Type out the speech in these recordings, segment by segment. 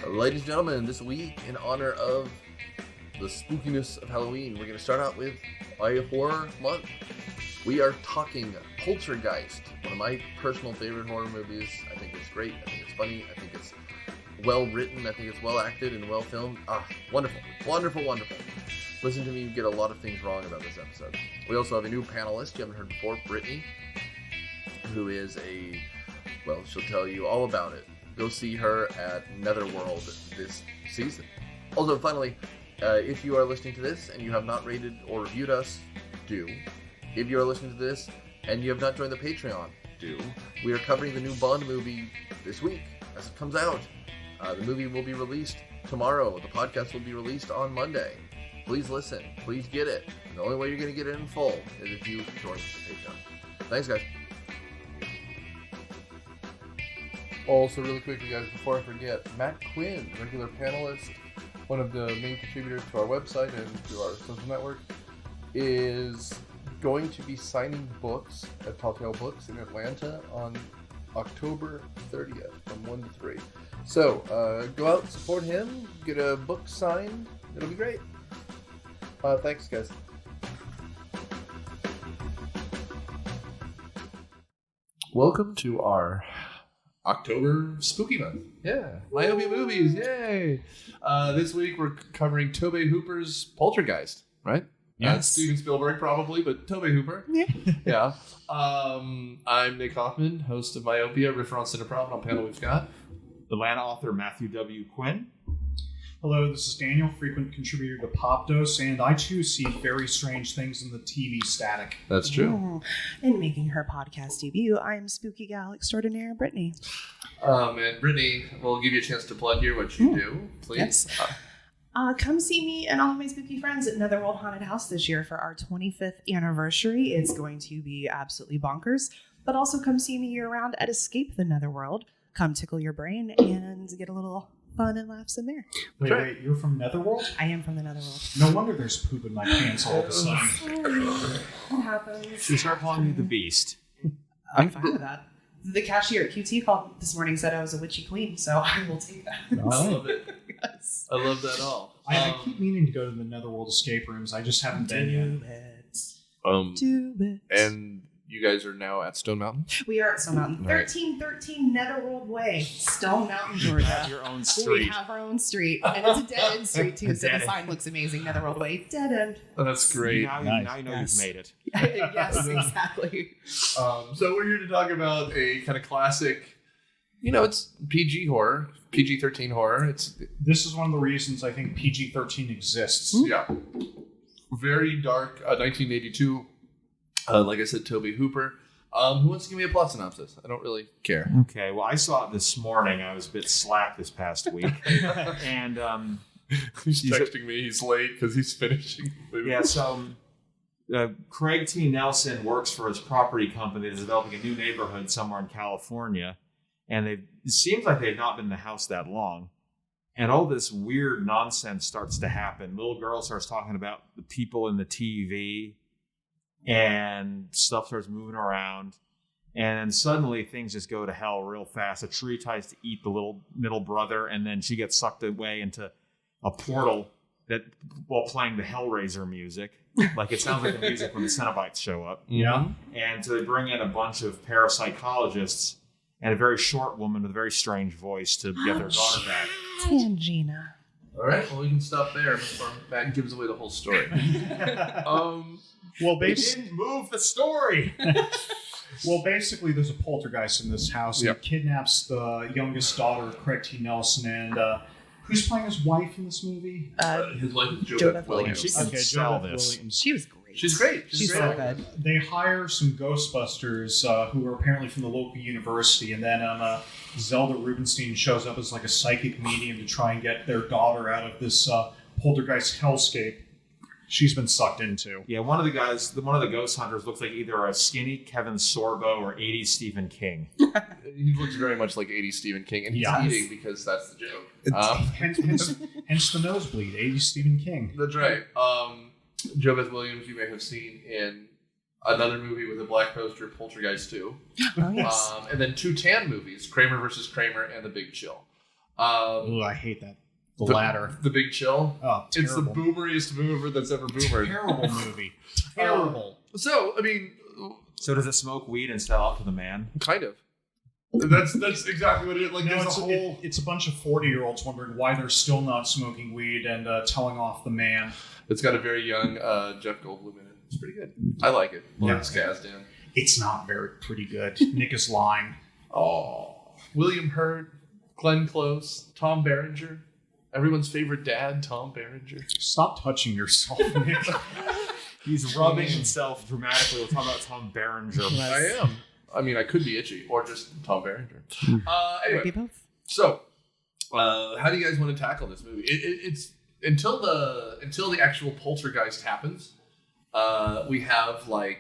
Ladies and gentlemen, this week, in honor of the spookiness of Halloween, we're going to start out with a horror month. We are talking Poltergeist, one of my personal favorite horror movies. I think it's great. I think it's funny. I think it's well written. I think it's well acted and well filmed. Wonderful. Wonderful, wonderful. Listen to me get a lot of things wrong about this episode. We also have a new panelist you haven't heard before, Brittany, who is she'll tell you all about it. Go see her at Netherworld this season. Also, finally, if you are listening to this and you have not rated or reviewed us, do. If you are listening to this and you have not joined the Patreon, do. We are covering the new Bond movie this week as it comes out. The movie will be released tomorrow. The podcast will be released on Monday. Please listen. Please get it. And the only way you're going to get it in full is if you join the Patreon. Thanks, guys. Also, really quickly, guys, before I forget, Matt Quinn, regular panelist, one of the main contributors to our website and to our social network, is going to be signing books at Telltale Books in Atlanta on October 30th from 1 to 3. So, go out and support him, get a book signed. It'll be great. Thanks, guys. Welcome to our October Spooky Month. Yeah. Myopia movies. Yay. This week we're covering Tobe Hooper's Poltergeist, right? Yes. Steven Spielberg probably, but Tobe Hooper. Yeah. Yeah. I'm Nick Hoffman, host of Myopia, Riffer on Cineprop. On panel we've got Atlanta author Matthew W. Quinn. Hello, this is Daniel, frequent contributor to Pop Dose, and I too see very strange things in the TV static. That's true. And making her podcast debut, I am Spooky Gal Extraordinaire Brittany. And Brittany, we'll give you a chance to plug here what you do, please. Yes. Come see me and all of my spooky friends at Netherworld Haunted House this year for our 25th anniversary. It's going to be absolutely bonkers. But also come see me year-round at Escape the Netherworld. Come tickle your brain and get a little fun and laughs in there. Wait, you're from Netherworld? I am from the Netherworld. No wonder there's poop in my pants all of a sudden. It happens. We start calling you the Beast. I'm fine with that. The cashier at QT called this morning, said I was a witchy queen, so I will take that. I love it. Yes. I love that all. I keep meaning to go to the Netherworld escape rooms. I just haven't been yet. Do it. And you guys are now at Stone Mountain? We are at Stone Mountain. 1313 Netherworld Way, Stone Mountain, Georgia. You have your own We street. have our own street. And it's a dead end street, too, so the sign looks amazing. Netherworld Way, dead end. That's great. Now you know Yes. you've made it. Yes, exactly. So we're here to talk about a kind of classic, it's PG horror, PG-13 horror. This is one of the reasons I think PG-13 exists. Yeah. Very dark, 1982. Like I said, Tobe Hooper. Who wants to give me a plot synopsis? I don't really care. Okay, well, I saw it this morning. I was a bit slack this past week. And he's texting me. He's late because he's finishing. Yeah, so Craig T. Nelson works for his property company that's developing a new neighborhood somewhere in California. And it seems like they've not been in the house that long. And all this weird nonsense starts to happen. Little girl starts talking about the people in the TV. And stuff starts moving around. And then suddenly things just go to hell real fast. A tree tries to eat the little middle brother. And then she gets sucked away into a portal while playing the Hellraiser music. Like it sounds like the music when the Cenobites show up. Yeah. And so they bring in a bunch of parapsychologists and a very short woman with a very strange voice to get their daughter back. Tangina. All right, well, we can stop there before Matt gives away the whole story. Well, They didn't move the story. Well, basically, there's a poltergeist in this house. Yep. It kidnaps the youngest daughter of Craig T. Nelson. And who's playing his wife in this movie? His wife is Jo Beth Williams. She can sell Jo Beth this. Williams. She was great. She's great. She's great. so good. They hire some Ghostbusters who are apparently from the local university, and then Zelda Rubinstein shows up as like a psychic medium to try and get their daughter out of this poltergeist hellscape she's been sucked into. Yeah, one of the ghost hunters looks like either a skinny Kevin Sorbo or 80s Stephen King. He looks very much like 80s Stephen King, and he's eating because that's the joke. Hence the nosebleed, 80s Stephen King. That's right. Jo Beth Williams, you may have seen in another movie with a black poster, Poltergeist 2. Oh, yes. And then 2 tan movies, Kramer versus Kramer and The Big Chill. Ooh, I hate that. The latter. The Big Chill. Oh, it's the terrible. boomeriest mover that's ever boomered. Terrible movie. Terrible. So, I mean... So does it smoke weed and sell out to the man? Kind of. That's exactly what it is. Like, No, there's it's a bunch of 40-year-olds wondering why they're still not smoking weed and telling off the man. It's got a very young Jeff Goldblum in it. It's pretty good. I like it. Lawrence Kasdan. It's not pretty good. Nick is lying. Oh. William Hurt, Glenn Close, Tom Berenger. Everyone's favorite dad, Tom Berenger. Stop touching yourself, Nick. He's rubbing himself dramatically. We're talking about Tom Berenger. I am. I mean, I could be itchy, or just Tom Berenger. Anyway, Maybe both. so how do you guys want to tackle this movie? It's until the actual Poltergeist happens. We have I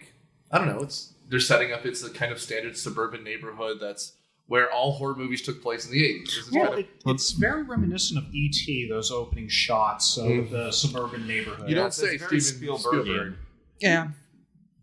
don't know. They're setting up. It's a kind of standard suburban neighborhood that's where all horror movies took place in the 80s. Well, it's very reminiscent of E.T., those opening shots of the suburban neighborhood. You don't say very Steven Spielbergian. Spielberg. Yeah.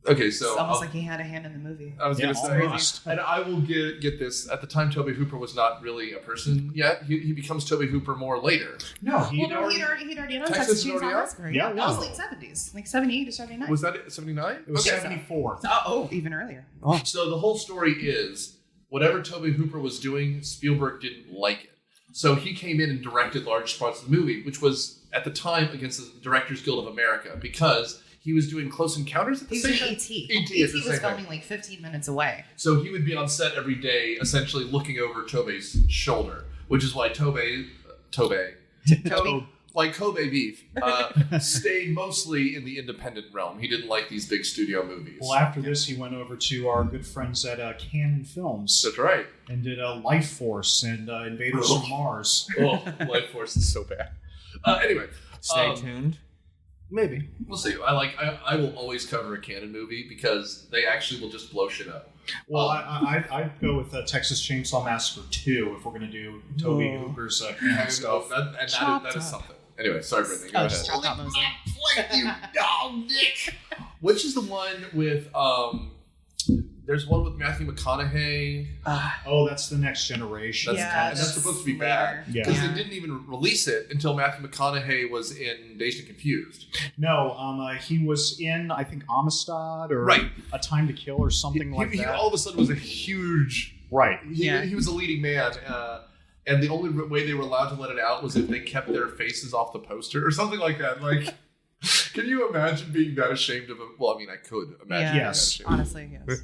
Okay, so It's almost like he had a hand in the movie. I was going to say, almost. and I will get this. At the time, Tobe Hooper was not really a person yet. He becomes Tobe Hooper more later. No, He'd already done Texas Texas had already Chainsaw out? Massacre. Yeah, That was yeah. late 70s. Like 78 to 79. Was that it? 79? It was Okay. 74. Oh, even earlier. So the whole story is whatever Tobe Hooper was doing, Spielberg didn't like it. So he came in and directed large parts of the movie, which was at the time against the Directors Guild of America because he was doing Close Encounters at the He was same doing time. E.T. E.T. E.T. is the was same filming thing. like 15 minutes away. So he would be on set every day, essentially looking over Tobe's shoulder, which is why Tobe, like Kobe beef, stayed mostly in the independent realm. He didn't like these big studio movies. Well, after this, he went over to our good friends at Canon Films That's right. and did Life Force and Invaders from Mars. Oh, Life Force is so bad. Anyway, Stay tuned. maybe we'll see. I will always cover a canon movie because they actually will just blow shit up. Well, I'd go with Texas Chainsaw Massacre 2 if we're going to do Tobe Hooper's Canon stuff. That is something. Anyway, sorry, Brittany. Go Oh, ahead. just dropped out Mosley. You dog, Nick. Which is the one with there's one with Matthew McConaughey. Oh, that's the Next Generation. That's supposed to be bad Yeah. because they didn't even release it until Matthew McConaughey was in Dazed and Confused. No, he was in, I think, Amistad or Right. A Time to Kill or something like He that. all of a sudden was a huge. Right. He was a leading man. And the only way they were allowed to let it out was if they kept their faces off the poster or something like that. Like, can you imagine being that ashamed of him? Well, I mean, I could imagine. Yeah, Yes. Being that ashamed. honestly, yes.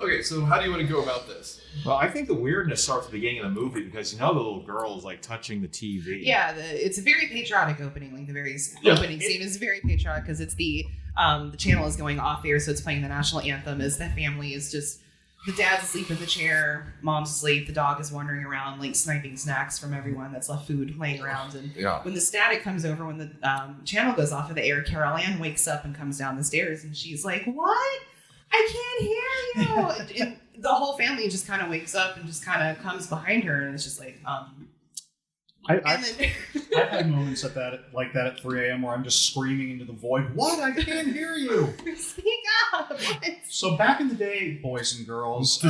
Okay, so how do you want to go about this? Well, I think the weirdness starts at the beginning of the movie because the little girl is like touching the TV. Yeah, it's a very patriotic opening. Like the very Yeah. opening scene is very patriotic because it's the channel is going off air, so it's playing the national anthem as the family is just the dad's asleep in the chair, mom's asleep, the dog is wandering around like sniping snacks from everyone that's left food laying around. And Yeah. when the static comes over, when the channel goes off of the air, Carol Ann wakes up and comes down the stairs and she's like, "What? I can't hear you." And the whole family just kind of wakes up and just kind of comes behind her and it's just like, and I've then had moments like that at 3 a.m. where I'm just screaming into the void, "What? I can't hear you!" speak up. What? So back in the day, boys and girls,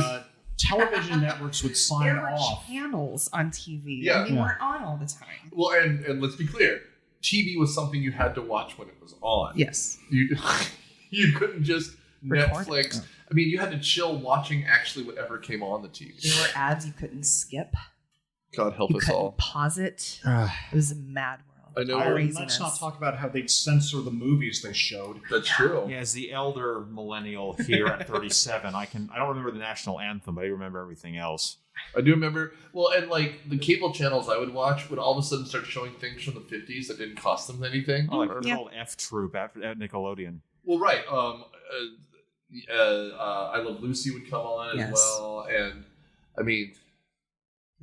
television networks would sign There were off. channels on TV. Yeah. And they Yeah. weren't on all the time. Well, and let's be clear, TV was something you had to watch when it was on. Yes. You couldn't just Record Netflix. it. I mean, you had to chill watching actually whatever came on the TV. There were ads you couldn't skip. God help You us couldn't all. pause it. It was a mad world. I know. Let's not talk about how they'd censor the movies they showed. That's true. Yeah, as the elder millennial here at 37, I don't remember the national anthem, but I remember everything else. I do remember. Well, and like the cable channels I would watch would all of a sudden start showing things from the 50s that didn't cost them anything. Oh, like Or- the old F Troop at Nickelodeon. Well, right. I Love Lucy would come on as Yes. well, and I mean,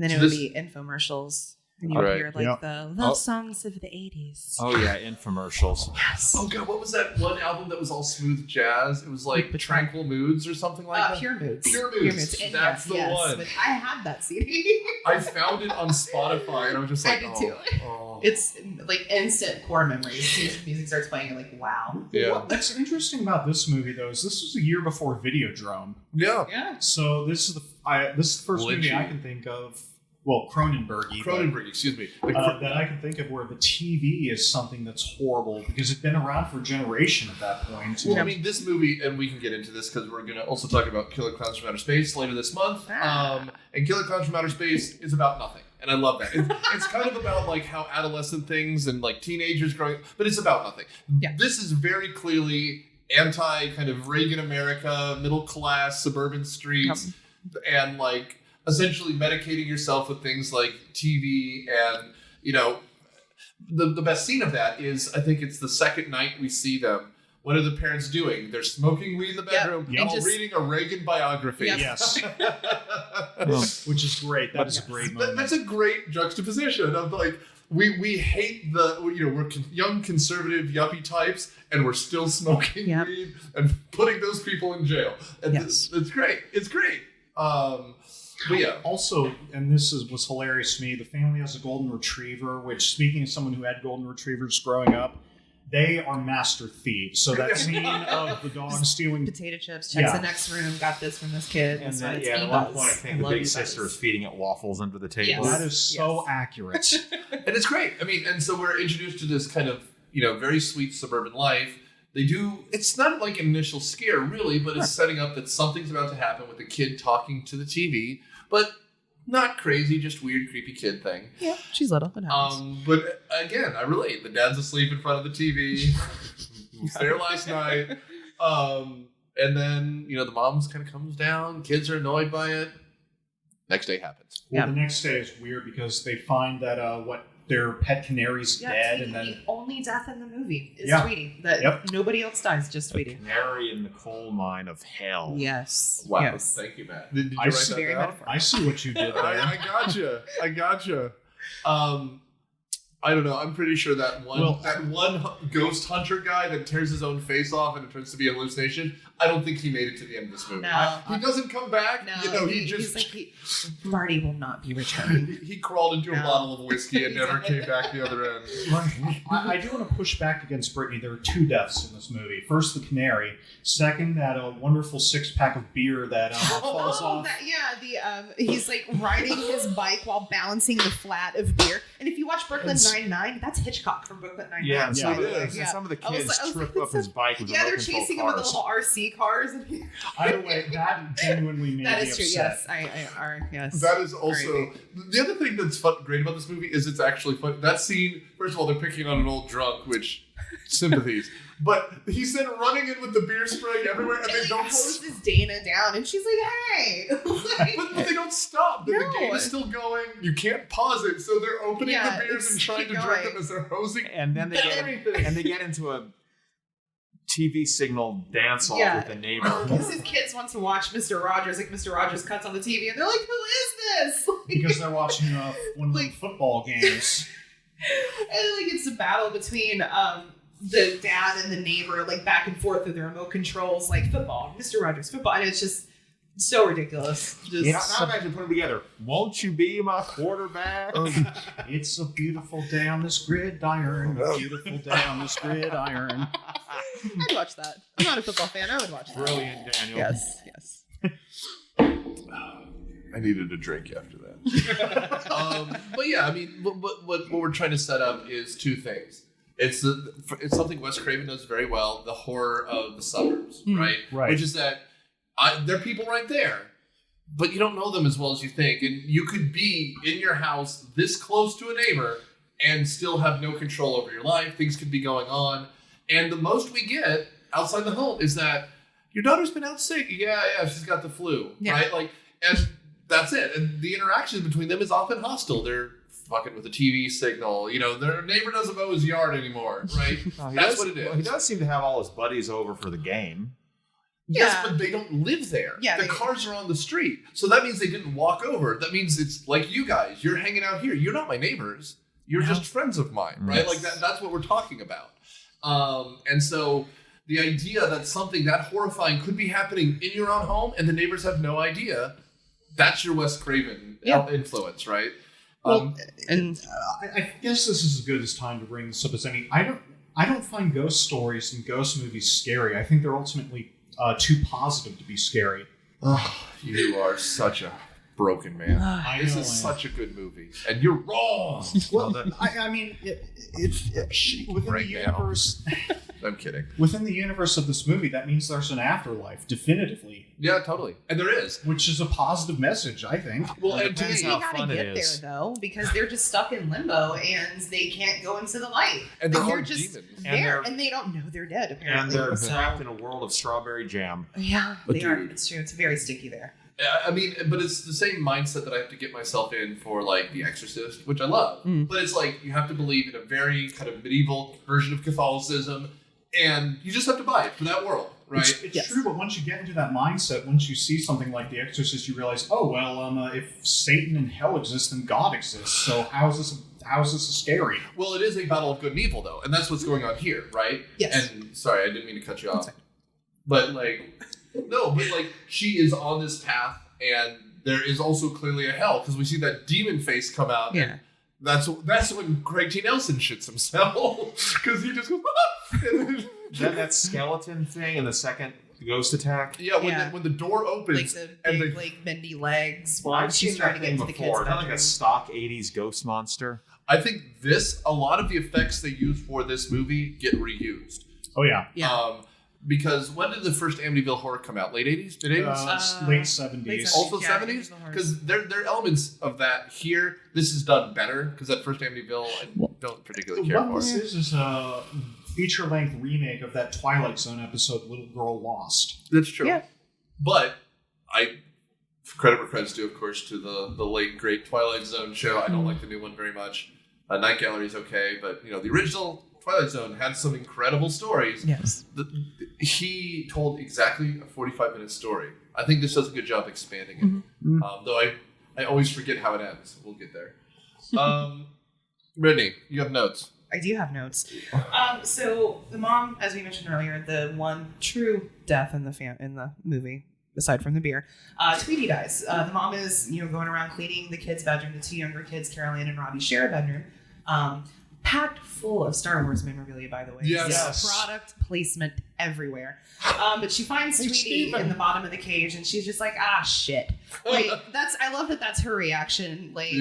Then So it would this- be infomercials And you would Right. hear like the love songs of the 80s. Oh yeah, infomercials. Yes. Oh god, what was that one album that was all smooth jazz? It was like Tranquil Moods or something like that. Pure Moods. Pure Moods. And That's the one. But I had that CD. I found it on Spotify and I was just like, I did too. Oh. It's like instant core memories. Music starts playing, and like, wow. Yeah. What's interesting about this movie, though, is this was a year before Videodrome. Yeah. Yeah. So this is the first movie I can think of. Well, Cronenberg, excuse me. that I can think of where the TV is something that's horrible because it's been around for a generation at that point. Well, I mean, this movie, and we can get into this because we're going to also talk about Killer Clowns from Outer Space later this month. And Killer Clowns from Outer Space is about nothing. And I love that. It's kind of about like how adolescent things and like teenagers growing up, but it's about nothing. Yeah. This is very clearly anti kind of Reagan America, middle class, suburban streets, and like essentially medicating yourself with things like TV. And, you know, the best scene of that is, I think it's the second night we see them. What are the parents doing? They're smoking weed in the bedroom while reading a Reagan biography. Yep. Yes. Which is great. That is a great moment. That's a great juxtaposition of like, we hate we're young conservative yuppie types and we're still smoking weed and putting those people in jail. And it's great. It's great. But yeah. Also, and this was hilarious to me, the family has a golden retriever, which, speaking as someone who had golden retrievers growing up, they are master thieves. So that scene of the dog stealing potato chips, checks the next room, got this from this kid. And then, at one point, I think the big sister is feeding it waffles under the table. That is so accurate. And it's great. I mean, and so we're introduced to this kind of, very sweet suburban life. It's not like an initial scare, really, but it's setting up that something's about to happen with a kid talking to the TV, but not crazy, just weird, creepy kid thing. Yeah, she's little. It happens. But again, I relate. The dad's asleep in front of the TV. He was there last night. And then, the mom's kind of comes down. Kids are annoyed by it. Next day happens. Well, the next day is weird because they find that their pet canary's dead, and then the only death in the movie is Tweety. Nobody else dies, just Tweety. Canary in the coal mine of hell. Yes. Wow. Yes. Thank you, Matt. Did you write that down? I see what you did there. I gotcha. I don't know. I'm pretty sure that one ghost hunter guy that tears his own face off and it turns to be a hallucination. I don't think he made it to the end of this movie. No, he doesn't come back. No, he's like, Marty will not be returning. He crawled into a bottle of whiskey and never came back the other end. I do want to push back against Brittany. There are two deaths in this movie. First, the canary. Second, that wonderful six-pack of beer that falls off. He's like riding his bike while balancing the flat of beer. And if you watch Brooklyn Nine-Nine, that's Hitchcock from Brooklyn Nine-Nine. Yeah, some of the kids trip up his bike with they're chasing him with the little RC cars. Either way, that genuinely made me upset. That is true, yes. Yes. That is also... The other thing that's great about this movie is it's actually fun. That scene, first of all, they're picking on an old drunk, which... sympathies. But he's then running in with the beer spraying everywhere, and they don't... hoses Dana down, and she's like, hey! but they don't stop. The game is still going. You can't pause it, so they're opening the beers and trying to drink them as they're hosing. And then they get into a TV signal dance-off with the neighbor. Because his kids want to watch Mr. Rogers. Like, Mr. Rogers cuts on the TV, and they're like, who is this? Because they're watching one of the football games. And it's a battle between the dad and the neighbor, like back and forth with their remote controls, like football, Mr. Rogers, football. And it's just so ridiculous. Now imagine putting together, won't you be my quarterback? It's a beautiful day on this gridiron. A beautiful day on this gridiron. I'd watch that. I'm not a football fan. I would watch that. Brilliant, Daniel. Yes. I needed a drink after that. But yeah, I mean, what we're trying to set up is two things. It's something Wes Craven does very well, the horror of the suburbs, right? Which is that there are people right there, but you don't know them as well as you think. And you could be in your house this close to a neighbor and still have no control over your life. Things could be going on. And the most we get outside the home is that your daughter's been out sick. Yeah, she's got the flu, right? And that's it. And the interaction between them is often hostile. They're fucking with a TV signal. Their neighbor doesn't mow his yard anymore, right? That's what it is. Well, he does seem to have all his buddies over for the game. Yes, Yeah. but they don't live there. Yeah, the cars are on the street. So that means they didn't walk over. That means it's like you guys. You're hanging out here. You're not my neighbors. You're just friends of mine, right? Yes. Like that's what we're talking about. And so the idea that something that horrifying could be happening in your own home and the neighbors have no idea, that's your Wes Craven influence, right? Well, I guess this is as good as time to bring this up as any. I don't find ghost stories and ghost movies scary. I think they're ultimately too positive to be scary. Oh, you are such a broken man. This is such a good movie, and you're wrong. Well, I mean, it's within the universe. I'm kidding. Within the universe of this movie, that means there's an afterlife, definitively. Yeah, totally. And there is. Which is a positive message, I think. Well, and to me, see how to get there, though, because they're just stuck in limbo and they can't go into the light. And they're just demons. there, and they don't know they're dead, apparently. And they're trapped in a world of strawberry jam. Yeah, But they are. dude. It's true. It's very sticky there. I mean, but it's the same mindset that I have to get myself in for, like, The Exorcist, which I love. But it's like, you have to believe in a very kind of medieval version of Catholicism, and you just have to buy it for that world, right? It's true, but once you get into that mindset, once you see something like The Exorcist, you realize, oh, well, if Satan and hell exist, then God exists. So how is this scary? Well, it is a battle of good and evil, though, and that's what's going on here, right? Yes. And, sorry, I didn't mean to cut you off. But, like, no, but, like, she is on this path, and there is also clearly a hell, because we see that demon face come out, and that's when Craig T. Nelson shits himself, because he just goes, that skeleton thing in the second ghost attack. Yeah, when the door opens, Like the and big, like bendy legs. Well, while I've she's seen trying that to get thing into the kids' before. Not like bedroom. a stock 80s ghost monster. I think a lot of the effects they use for this movie get reused. Oh, yeah. Because when did the first Amityville Horror come out? Late 80s? Mid 80s? Late 70s. Also Yeah, 70s? Because there are elements of that here. This is done better, because that first Amityville I don't particularly care What for. this is a feature-length remake of that Twilight Zone episode, Little Girl Lost. That's true. Yeah. But credit where credit's due, of course, to the late, great Twilight Zone show. I don't like the new one very much. Night Gallery's okay, but, the original Twilight Zone had some incredible stories. Yes. He told exactly a 45-minute story. I think this does a good job expanding it. Though I always forget how it ends. We'll get there. Brittany, you have notes. I do have notes. So the mom, as we mentioned earlier, the one true death in the movie, aside from the beer, Tweety dies. The mom is, going around cleaning the kids' bedroom. The two younger kids, Carol Ann and Robbie, share a bedroom. Packed full of Star Wars memorabilia, by the way. Yes. Product placement everywhere. But she finds Tweety in the bottom of the cage, and she's just like, shit. Like, I love that that's her reaction. Like,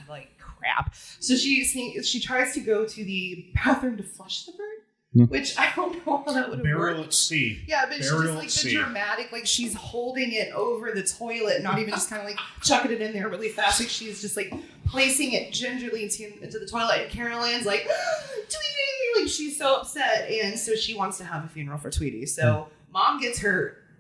like crap. So she tries to go to the bathroom to flush the bird, which I don't know how that would have Burial worked. at sea. Yeah, but she's Burial just at like sea. the dramatic, like she's holding it over the toilet, not even just kind of like chucking it in there really fast. Like she's just like placing it gingerly into the toilet. And Carol Ann's like, Tweety! Like she's so upset. And so she wants to have a funeral for Tweety. So mom gets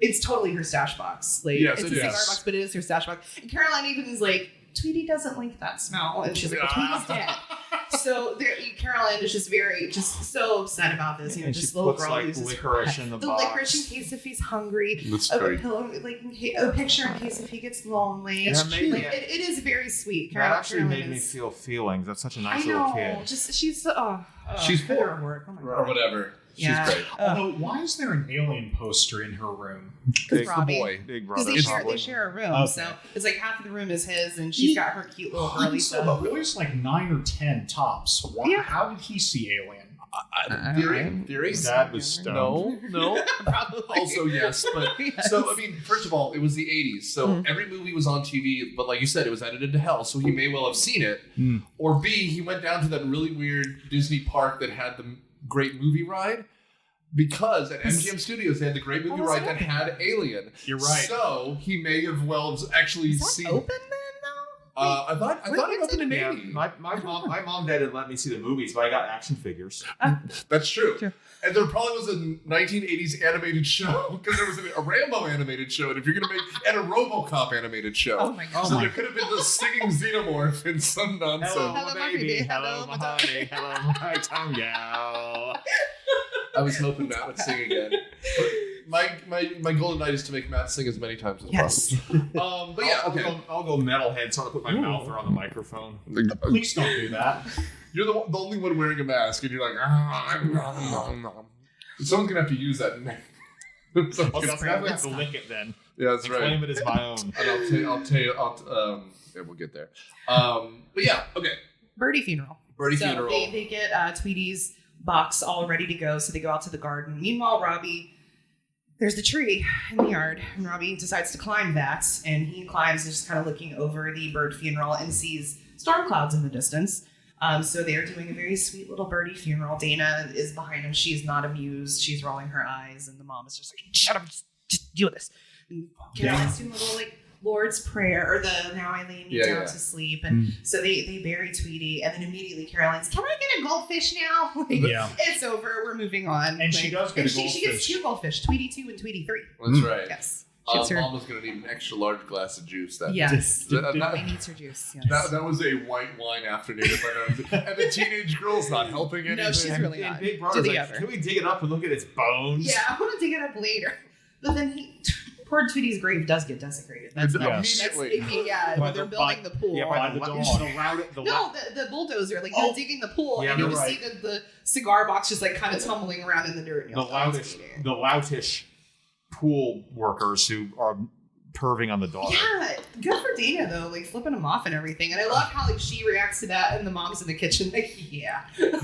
it's totally her stash box. Like Yes, it's it a cigar is. box, but it is her stash box. And Carol Ann even is like, Tweety doesn't like that smell. And she's like, well, Tweety's dead. So Carol Ann is just so upset about this. And just she little puts girl like loses licorice her in the the box. licorice in case if he's hungry. That's A very pillow, like a picture in case if he gets lonely. That made me- It is very sweet. That actually Carol made Ann me is- feel feelings. That's such a nice I little know. kid. Just She's Heather four. O'Rourke. Oh my Or god. whatever. Yeah. She's great. Although, why is there an alien poster in her room? Big Robbie. boy. Big Because brother. they probably. share a room, Okay. so it's like half of the room is his, and she's got her cute little girly So stuff. the boy's like 9 or 10 tops. Yeah. How did he see Alien? Theory? His dad was stoned. No. Probably. Also, yes, but Yes. so I mean, first of all, it was the 80s, so every movie was on TV, but like you said, it was edited to hell, so he may well have seen it. Or B, he went down to that really weird Disney park that had the great movie ride, because at MGM Studios they had the great movie ride that had Alien. You're right. So he may have well actually Is that seen. open then, though? I thought it opened in Yeah, 80. my mom dad didn't let me see the movies, but I got action figures. That's true. True. And there probably was a 1980s animated show, because there was a Rambo animated show, and if you're going to make, and a RoboCop animated show. Oh my god. So there could have been the singing xenomorph in some nonsense. Hello, Hello, my baby. baby. Hello, Hello, my my honey. Hello, my tongue gal. I was hoping Matt would sing again. my goal tonight is to make Matt sing as many times as Yes. possible. But yeah, okay. I'll go metalhead, so I'll put my mouth around the microphone. Please don't do that. You're the only one wearing a mask, and you're like, someone's gonna have to use that. I'll definitely have to lick it then. Yeah, that's and right. claim it as my own. And I'll tell you. Yeah, we'll get there. But yeah, okay. Birdie funeral. Funeral. They get Tweety's box all ready to go, so they go out to the garden. Meanwhile, Robbie, there's the tree in the yard, and Robbie decides to climb that, and he climbs, just kind of looking over the bird funeral and sees storm clouds in the distance. So they are doing a very sweet little birdie funeral. Dana is behind him. She's not amused. She's rolling her eyes, and the mom is just like, "Shut up, just deal with this." And Caroline's doing a little Lord's Prayer, or the "Now I lay me down to sleep," and so they bury Tweety, and then immediately Caroline's, "Can I get a goldfish now?" It's over. We're moving on. And she does get a goldfish. She gets 2 goldfish, Tweety 2 and Tweety 3. That's right. Yes. Mama's going to need an extra large glass of juice that Yes. That needs her juice. Yes. That was a white wine afternoon, if I know. And the teenage girl's not helping anything. No, she's really not. And Big Brother's like, can we dig it up and look at its bones? Yeah, I want to dig it up later. But then poor Tweety's grave does get desecrated. That's immediately. When they're building the pool. Yeah, by the dog. The bulldozer, they're digging the pool, and you just see the cigar box just kind of tumbling around in the dirt. The loutish pool workers who are perving on the dog. Yeah, good for Dana though, flipping him off and everything. And I love how she reacts to that, and the mom's in the kitchen yeah.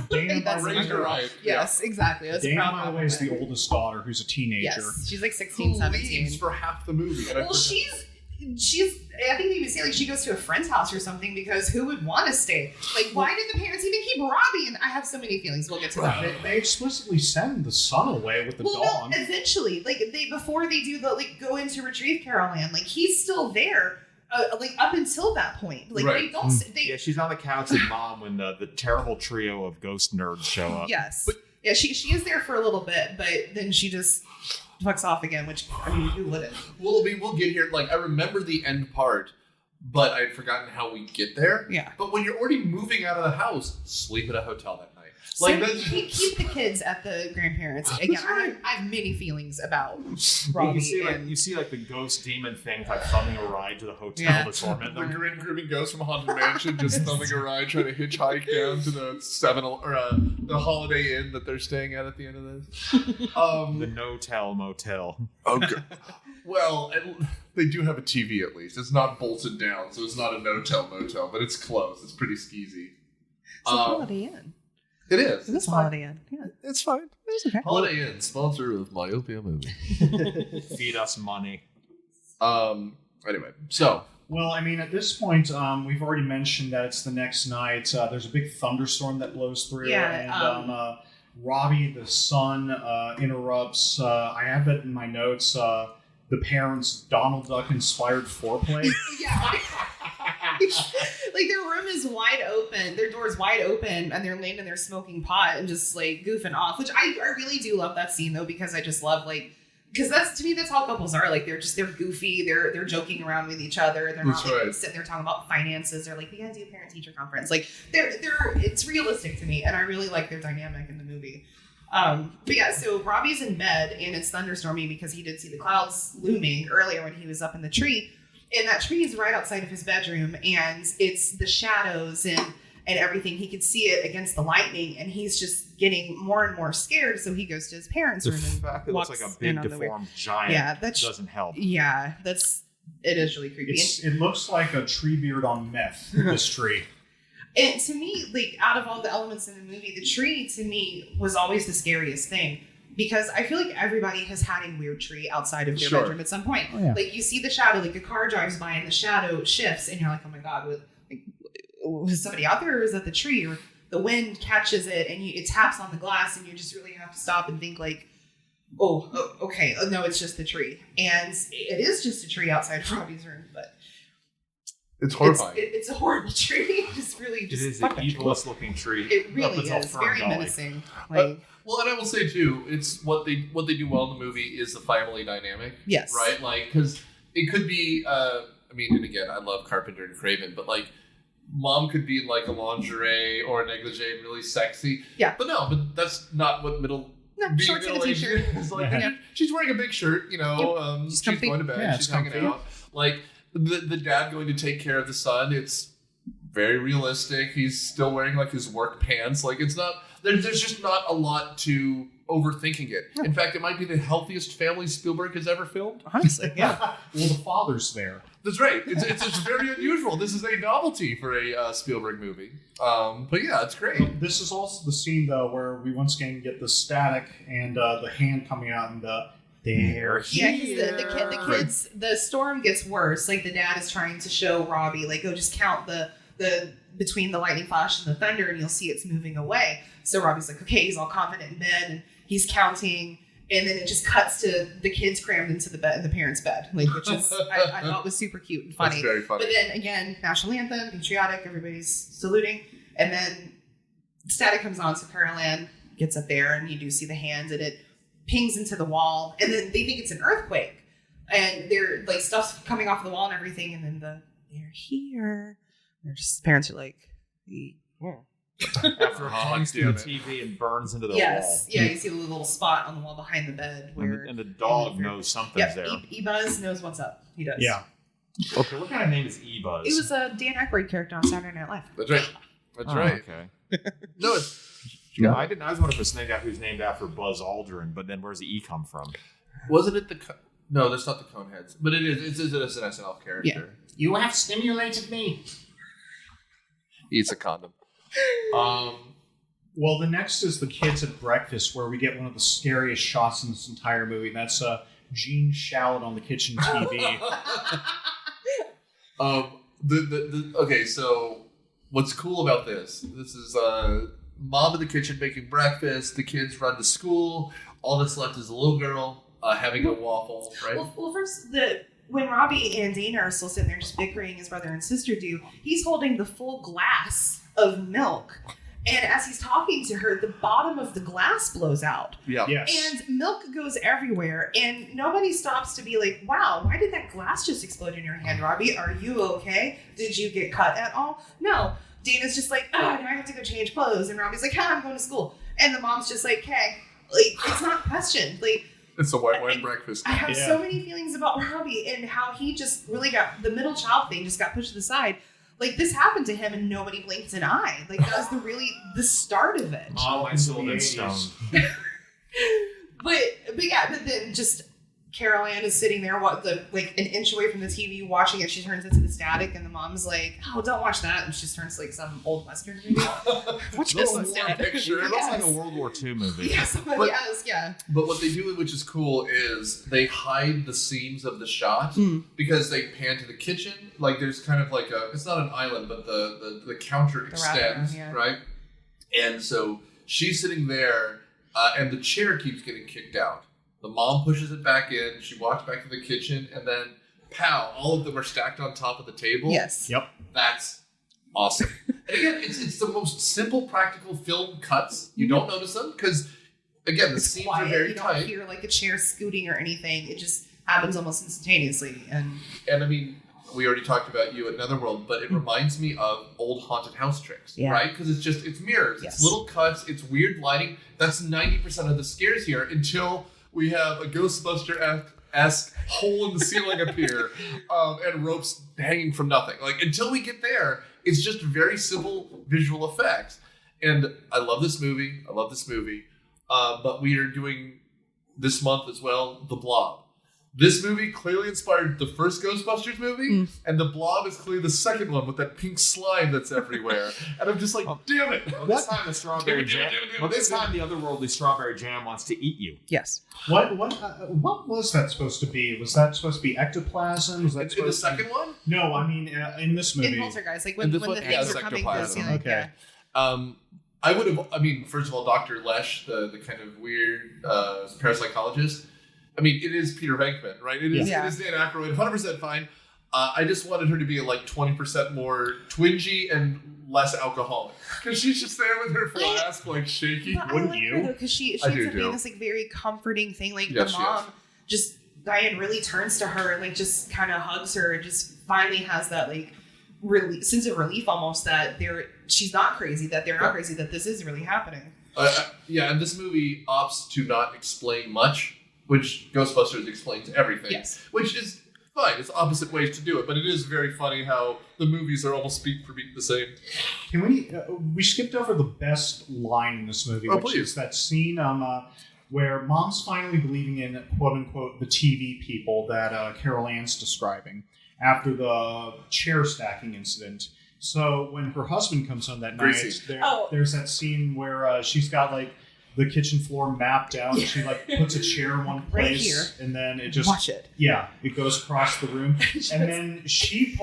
Dana, that's raised her right. Yes, exactly. That's Dana, by the way, is the oldest daughter, who's a teenager. Yes, she's 16, 17. Leaves for half the movie. Well, she's. I think they even say she goes to a friend's house or something, because who would want to stay? Why did the parents even keep Robbie? And I have so many feelings. We'll get to that. They explicitly send the son away with the dog. No, eventually, before they do go in to retrieve Carol Ann, he's still there. Up until that point, right. They don't. Yeah, she's on the couch with Mom when the terrible trio of ghost nerds show up. Yes, yeah, she is there for a little bit, but then she just fucks off again, which, who wouldn't? We'll get here. I remember the end part, but I'd forgotten how we get there. Yeah. But when you're already moving out of the house, sleep at a hotel that night. Keep the kids at the grandparents. Again, I have many feelings about Robbie. You see the ghost demon thing, thumbing a ride to the hotel to torment them. The grin grooming ghost from Haunted Mansion just thumbing a ride, trying to hitchhike down to the the Holiday Inn that they're staying at the end of this. The no-tell motel. Okay. Well, they do have a TV at least. It's not bolted down, so it's not a no-tell motel, but it's close. It's pretty skeezy. It's a Holiday Inn. It is. It's Holiday Inn. Yeah. It's fine. It's okay. Holiday Inn, sponsor of Myopia Movie. Feed us money. Anyway, so. Well, at this point, we've already mentioned that it's the next night. There's a big thunderstorm that blows through. Yeah. And Robbie, the son, interrupts. I have it in my notes. The parents' Donald Duck inspired foreplay. Yeah. Their room is wide open, their door is wide open, and they're laying in their smoking pot and just goofing off, which I really do love that scene though, because I just love because that's, to me, that's how couples are. They're goofy, they're joking around with each other, they're not sitting there talking about finances. They're we gotta do a parent teacher conference. They're it's realistic to me, and I really like their dynamic in the movie. But yeah, so Robbie's in bed and it's thunderstorming because he did see the clouds looming earlier when he was up in the tree. And that tree is right outside of his bedroom, and it's the shadows and everything. He could see it against the lightning, and he's just getting more and more scared. So he goes to his parents' room. The fact that it looks like a big deformed giant doesn't help. Yeah, it is really creepy. It looks like a tree beard on meth, this tree. And to me, out of all the elements in the movie, the tree, to me, was always the scariest thing. Because I feel like everybody has had a weird tree outside of their bedroom at some point. Oh, yeah. You see the shadow, a car drives by and the shadow shifts, and you're like, oh my God, was somebody out there, or is that the tree? Or the wind catches it and it taps on the glass, and you just really have to stop and think oh, okay, no, it's just the tree. And it is just a tree outside of Robbie's room, but it's horrifying. It's a horrible tree. It is the evilest looking tree. It really is. Very menacing. Well, and I will say too, it's what they do well in the movie is the family dynamic. Yes. Right? Because it could be, and again, I love Carpenter and Craven, but mom could be in a lingerie or a negligee and really sexy. Yeah. But that's not what middle No, being shorts and a middle-aged. t-shirt. It's like, she's wearing a big shirt, you know. She's She's comfy. going to bed. Yeah, she's it's hanging comfy. out. Like the dad going to take care of the son. It's very realistic. He's still wearing like his work pants. Like it's not. There's just not a lot to overthinking it. In fact, it might be the healthiest family Spielberg has ever filmed. Honestly, yeah. Well, the father's there. That's right. It's very unusual. This is a novelty for a Spielberg movie. But yeah, it's great. This is also the scene, though, where we once again get the static and the hand coming out and they're Yeah, here. because the kids, the storm gets worse. Like the dad is trying to show Robbie, like, just count the between the lightning flash and the thunder, and you'll see it's moving away. So Robbie's like, okay, he's all confident in bed, and he's counting, and then it just cuts to the kids crammed into the bed, the parents' bed, like, which is I thought was super cute and funny. That's very funny. But then again, national anthem, patriotic, everybody's saluting, and then static comes on, so Carol Ann gets up there, and you do see the hands, and it pings into the wall, and then they think it's an earthquake, and they're like stuff's coming off the wall and everything, and then they're here. Their parents are like, After it hangs through the TV and burns into the wall. yeah, you see the little spot on the wall behind the bed where And the dog knows something's there. E-Buzz knows what's up. He does. Yeah. Okay, what kind of name is E-Buzz? It was a Dan Aykroyd character on Saturday Night Live. That's right. That's Oh, right. Okay. No, it's Yeah, I didn't. I was wondering if it's named after Buzz Aldrin, but then where's the E come from? wasn't it the no? That's not the Coneheads, but it is. It's an SNL character. Yeah. You have stimulated me. He eats a condom. Well, the next is the kids at breakfast, where we get one of the scariest shots in this entire movie, and that's Gene Shalit on the kitchen TV. Okay, so what's cool about this? This is mom in the kitchen making breakfast. The kids run to school. All that's left is a little girl having a waffle, right? Well, first, when Robbie and Dana are still sitting there just bickering, his brother and sister do, he's holding the full glass of milk. And as he's talking to her, the bottom of the glass blows out. Yeah. Yes. And milk goes everywhere. And nobody stops to be like, wow, why did that glass just explode in your hand, Robbie? Are you okay? Did you get cut at all? No. Dana's just like, now I have to go change clothes. And Robbie's like, I'm going to school. And the mom's just like, hey, like, it's not questioned. Like, It's a white wine breakfast. I have so many feelings about Robbie and how he just really got the middle child thing just got pushed to the side. Like, this happened to him and nobody blinked an eye. Like, that was the start of it. Oh, my soul in stone. But then just Carol Ann is sitting there, like an inch away from the TV, watching it. She turns into the static, and the mom's like, "Oh, don't watch that." And she turns to like some old Western movie. Watch this instead. Picture. It looks like a World War II movie. Yes, yeah. But what they do, which is cool, is they hide the seams of the shot because they pan to the kitchen. Like there's kind of like it's not an island, but the counter extends, right? And so she's sitting there, and the chair keeps getting kicked out. The mom pushes it back in. She walks back to the kitchen, and then, pow! All of them are stacked on top of the table. Yes. Yep. That's awesome. And again, it's the most simple, practical film cuts. You don't notice them because, again, the scenes Quiet. are very you don't tight. hear like a chair scooting or anything. It just happens almost instantaneously. And I mean, we already talked about you at Netherworld, but it reminds me of old haunted house tricks, Yeah. right? Because it's mirrors, Yes. it's little cuts, it's weird lighting. That's 90% of the scares here until we have a Ghostbuster-esque hole in the ceiling appear and ropes hanging from nothing. Like, until we get there, it's just very simple visual effects. And I love this movie. But we are doing this month as well, The Blob. This movie clearly inspired the first Ghostbusters movie, and The Blob is clearly the second one with that pink slime that's everywhere. And I'm just like, damn it! Well, this time the strawberry jam. Well, this time the otherworldly strawberry jam wants to eat you. yes. What was that supposed to be? Was that supposed to be ectoplasm? Was that In the supposed to be... second one? No, I mean in this movie. In Poltergeist, like when And the this one- things yeah, are coming to the ectoplasm. ceiling. Okay. Yeah. I would have, first of all, Dr. Lesh, the kind of weird parapsychologist, it is Peter Venkman, right? It is Dan Aykroyd, 100% fine. I just wanted her to be like 20% more twingy and less alcoholic. Because she's just there with her flask, like shaky. But Wouldn't I like you? her, though, because she I ends do up being too. this like very comforting thing. Like Yes, the mom, just Diane really turns to her and like just kind of hugs her and just finally has that like sense of relief almost that she's not crazy, that they're not crazy, that this is really happening. Yeah, and this movie opts to not explain much, which Ghostbusters explains everything. Yes. Which is fine. It's opposite ways to do it, but it is very funny how the movies are almost beat for beat the same. Can we skipped over the best line in this movie, which is that scene where Mom's finally believing in quote-unquote the TV people that Carol Ann's describing after the chair stacking incident. So when her husband comes home that night, there's that scene where she's got like the kitchen floor mapped out. And she like puts a chair in one place, right here, and then it just watch it. Yeah, it goes across the room, and then she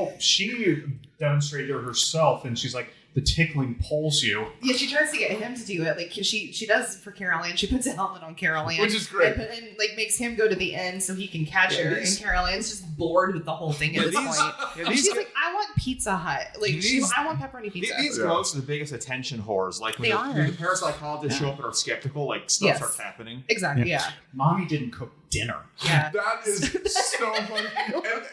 demonstrated it herself, and she's like, the tickling pulls you. Yeah, she tries to get him to do it. Like she does for Carol Ann. She puts a helmet on Carol Ann, which is great, and like makes him go to the end so he can catch her. And Carol Ann's just bored with the whole thing at this point. She's like, I want Pizza Hut. Like I want pepperoni pizza. These ghosts are the biggest attention whores. Like when the parapsychologists show up and are skeptical, like stuff starts happening. Exactly. Yeah. Mommy didn't cook dinner. Yeah. That is so funny.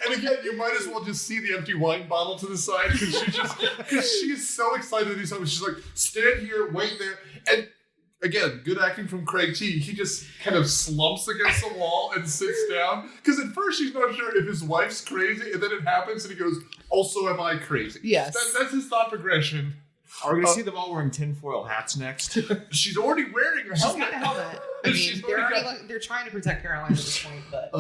And again, you might as well just see the empty wine bottle to the side because she's so excited that he's home. She's like, stand here, wait there. And again, good acting from Craig T. He just kind of slumps against the wall and sits down. Because at first she's not sure if his wife's crazy, and then it happens and he goes, also am I crazy? Yes. That's his thought progression. Are we going to see them all wearing tinfoil hats next? She's already wearing a helmet. She's got a helmet. I mean, they're trying to protect Caroline at this point, but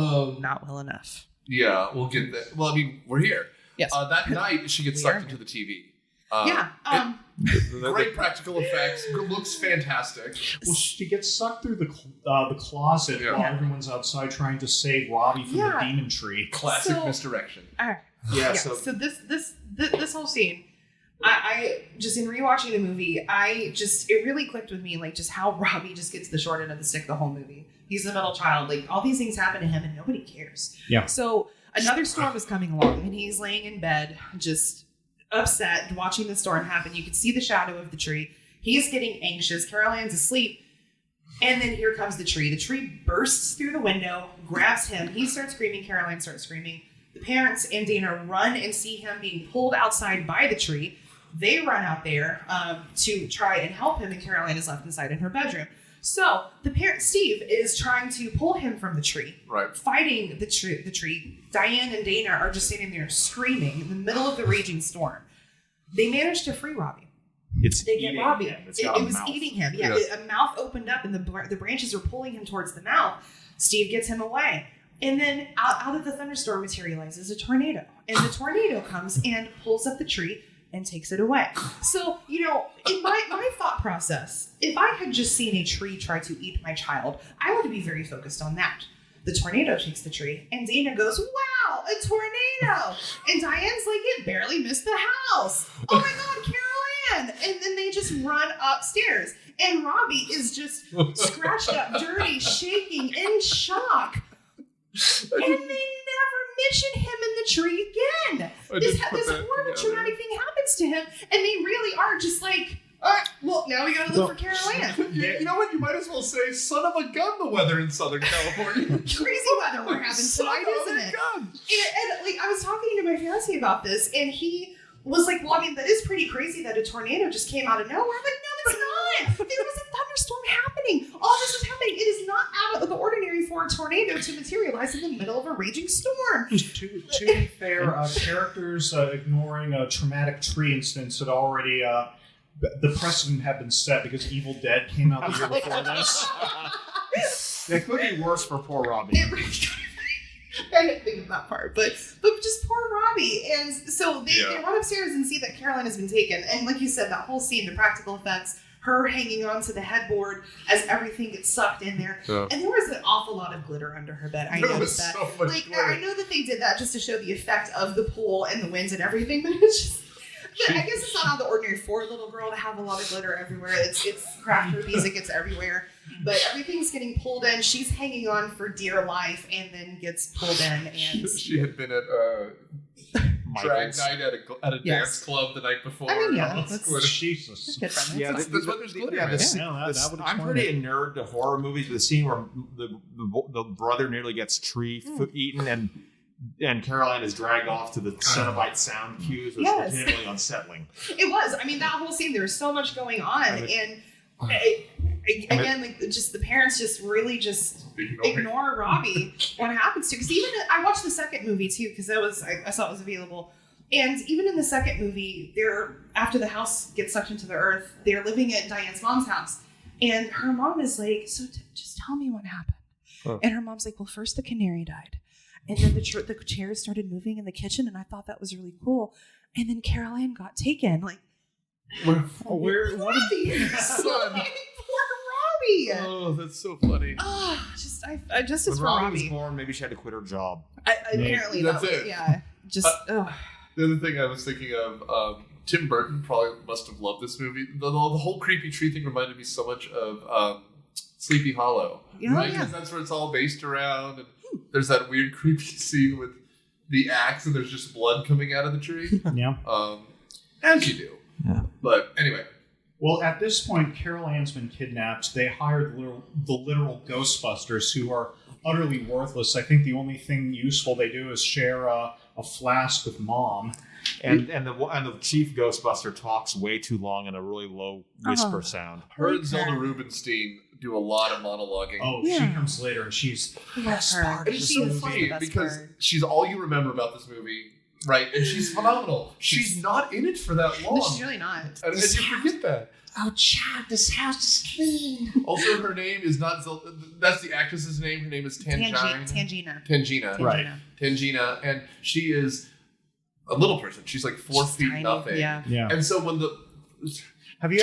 not well enough. Yeah, we'll get that. Well, I mean, we're here. Yes. That night, she gets sucked into the TV. Great practical effects. Looks fantastic. Well, she gets sucked through the closet while everyone's outside trying to save Robbie from the demon tree. Classic misdirection. All right. Yeah. So this whole scene, I just in rewatching the movie, it really clicked with me, like just how Robbie just gets the short end of the stick the whole movie. He's the middle child. Like all these things happen to him and nobody cares. Yeah. So another storm is coming along and he's laying in bed just upset watching the storm happen. You can see the shadow of the tree. He's getting anxious. Carol Ann's asleep. And then here comes the tree. The tree bursts through the window, grabs him. He starts screaming. Carol Ann starts screaming. The parents and Dana run and see him being pulled outside by the tree. They run out there to try and help him, and Carol Ann is left inside in her bedroom. So the parent, Steve, is trying to pull him from the tree, fighting the tree. Diane and Dana are just standing there screaming in the middle of the raging storm. They manage to free Robbie. They get Robbie. It was eating him. Yeah, a mouth opened up, and the branches are pulling him towards the mouth. Steve gets him away. And then out of the thunderstorm materializes a tornado. And the tornado comes and pulls up the tree and takes it away. So, in my thought process, if I had just seen a tree try to eat my child, I would be very focused on that. The tornado takes the tree, and Dana goes, wow, a tornado! And Diane's like, it barely missed the house. Oh my God, Carol Ann! And then they just run upstairs. And Robbie is just scratched up, dirty, shaking, in shock. And they never mention him in the tree again. This horrible traumatic thing happens to him, and they really are just like, all right, well, now we gotta look for Carol Ann. You know what? You might as well say, son of a gun, the weather in Southern California. Crazy weather we're having tonight, isn't it? And like, I was talking to my fiancé about this, and he was like, well, I mean, that is pretty crazy that a tornado just came out of nowhere. I'm like, no, it's not. There was a thunderstorm happening. All this was happening. It is not out of the ordinary for a tornado to materialize in the middle of a raging storm. To be fair, characters ignoring traumatic tree incidents had already... the precedent had been set because Evil Dead came out the year before this. It could be worse for poor Robbie. I didn't think of that part, but just poor Robbie. And so they run upstairs and see that Caroline has been taken. And like you said, that whole scene, the practical effects, her hanging onto the headboard as everything gets sucked in there. Yeah. And there was an awful lot of glitter under her bed. I noticed that. So much glitter. I know that they did that just to show the effect of the pool and the winds and everything, but it's just... But I guess it's not out of the ordinary for a little girl to have a lot of glitter everywhere. It's craft movies, it gets everywhere. But everything's getting pulled in. She's hanging on for dear life and then gets pulled in. And she had been at drag night at a dance club the night before. I mean, yeah, Jesus. That's why there's glitter. I'm pretty a nerd to horror movies. The scene where the brother nearly gets eaten and Caroline is dragged off to the Cenobite sound cues was particularly unsettling. It was. I mean, that whole scene, there was so much going on. And again, like just the parents just really just ignore Robbie when it happens to. Because even I watched the second movie too because I saw it was available, and even in the second movie, after the house gets sucked into the earth, they're living at Diane's mom's house, and her mom is like, "So just tell me what happened." Huh. And her mom's like, "Well, first the canary died, and then the chairs started moving in the kitchen, and I thought that was really cool, and then Carol Ann got taken, like." Where? What son? Poor Robbie. Oh, that's so funny. Oh, just as when for Robbie Robbie. was born, maybe she had to quit her job. Apparently, that's it. Yeah, just. The other thing I was thinking of, Tim Burton probably must have loved this movie. The whole creepy tree thing reminded me so much of Sleepy Hollow, right? Because that's where it's all based around. And there's that weird creepy scene with the axe, and there's just blood coming out of the tree. Yeah. As you do. Yeah. But anyway. Well, at this point, Carol Ann's been kidnapped. They hired the literal Ghostbusters, who are utterly worthless. I think the only thing useful they do is share a flask with Mom. And the chief Ghostbuster talks way too long in a really low whisper sound. Her and Zelda Rubinstein do a lot of monologuing. Oh, she comes later, and she's the best part. And it's so funny because she's all you remember about this movie. Right, and she's phenomenal. She's not in it for that long. No, she's really not. And you forget that. Oh, child, this house is clean. Also, her name is not Zelda. That's the actress's name. Her name is Tangina. Right. Tangina. And she is a little person. She's like 4 feet tiny, nothing. Yeah. And so when the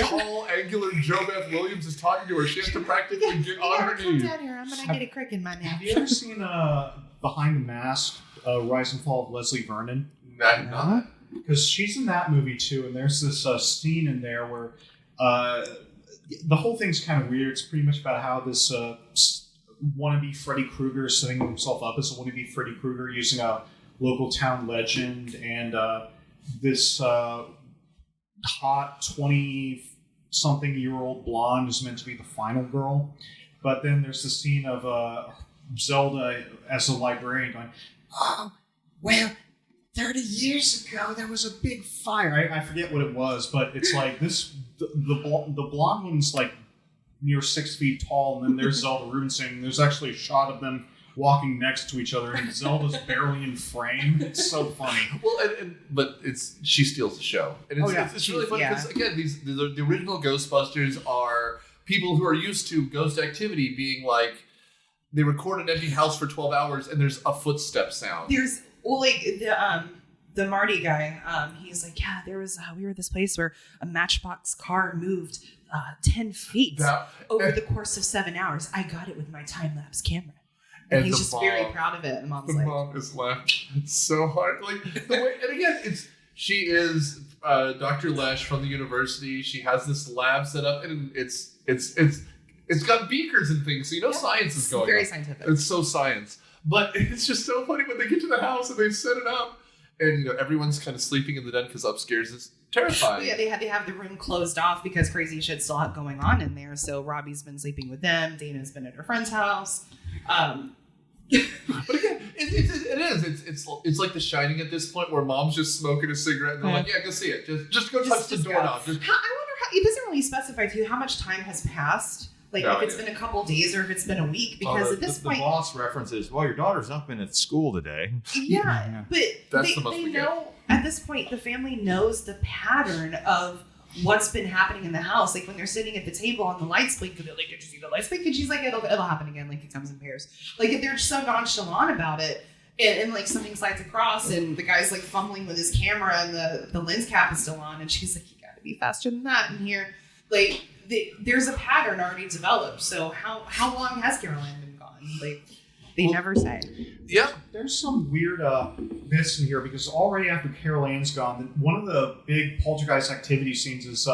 tall, angular Jo Beth Williams is talking to her, she has to practically get on her Come knees. down here. I'm going to get a crick in my mouth. Have you ever seen Behind the Mask, Rise and Fall of Leslie Vernon? Not. Because she's in that movie too, and there's this scene in there where the whole thing's kind of weird. It's pretty much about how this wannabe Freddy Krueger is setting himself up as a wannabe Freddy Krueger using a local town legend, and this hot 20-something-year-old blonde is meant to be the final girl. But then there's the scene of Zelda as a librarian going, "Oh, well, 30 years ago, there was a big fire." I forget what it was, but it's like this. The blonde one's like near 6 feet tall, and then there's Zelda Rubinstein. And there's actually a shot of them walking next to each other, and Zelda's barely in frame. It's so funny. Well, but she steals the show, and it's really funny because again, the original Ghostbusters are people who are used to ghost activity being like they record an empty house for 12 hours, and there's a footstep sound. There's the Marty guy, he's like, yeah, there was we were at this place where a Matchbox car moved 10 feet over the course of 7 hours. I got it with my time-lapse camera. And he's just very proud of it. And Mom's like, mom is laughing so hard. Like the way, and again, she is Dr. Lesh from the university. She has this lab set up, and it's got beakers and things, so science is going. Very on. scientific. It's so science, but it's just so funny when they get to the house and they set it up, and everyone's kind of sleeping in the den because upstairs is terrifying. Yeah, they have the room closed off because crazy shit's still going on in there. So Robbie's been sleeping with them. Dana's been at her friend's house. But again, it's like The Shining at this point, where Mom's just smoking a cigarette and they're like, "Yeah, go see it. Just go touch the doorknob." I wonder how it doesn't really specify too how much time has passed. Like if it's been a couple days or if it's been a week, because at this point, the boss references, "Well, your daughter's not been at school today." Yeah, but they know at this point the family knows the pattern of what's been happening in the house. Like when they're sitting at the table and the lights blink, they're like, "Did you see the lights blink?" And she's like, "It'll happen again. Like it comes in pairs." Like if they're so nonchalant about it, and like something slides across, and the guy's like fumbling with his camera, and the lens cap is still on, and she's like, "You gotta be faster than that in here." Like there's a pattern already developed. So how long has Carol Ann been gone? Like they never say. Yeah. There's some weird bits in here because already after Carol Ann's gone, one of the big Poltergeist activity scenes is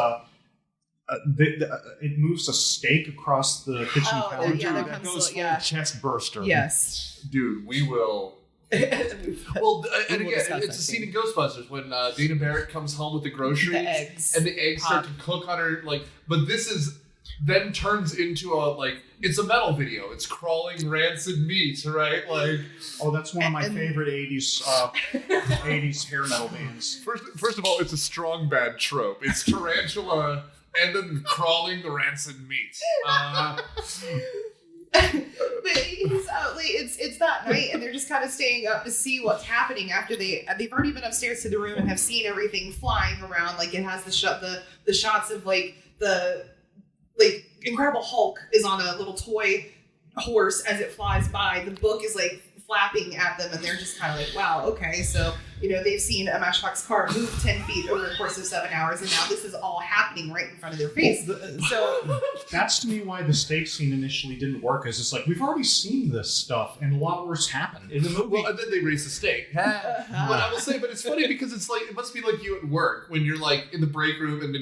it moves a stake across the kitchen counter. Yeah, that goes full chest burster. Yes. Dude, we will. Well, and again, it's a scene in Ghostbusters when Dana Barrett comes home with the groceries, and the eggs start to cook on her. But this is then turns into it's a metal video. It's crawling rancid meat, right? That's one of my favorite 80s hair metal bands. First of all, it's a strong bad trope. It's tarantula and then crawling the rancid meat. But he's out late. It's that night, and they're just kind of staying up to see what's happening after they've already been upstairs to the room and have seen everything flying around. Like, it has the shots of like the Incredible Hulk is on a little toy horse as it flies by. The book is like flapping at them, and they're just kind of like, wow, okay, so they've seen a Matchbox car move 10 feet over the course of 7 hours, and now this is all happening right in front of their face. So that's to me why the steak scene initially didn't work. Is it's like, we've already seen this stuff, and a lot worse happened in the movie. Well, and then they raise the steak. But I will say, but it's funny because it's like, it must be like you at work when you're like in the break room and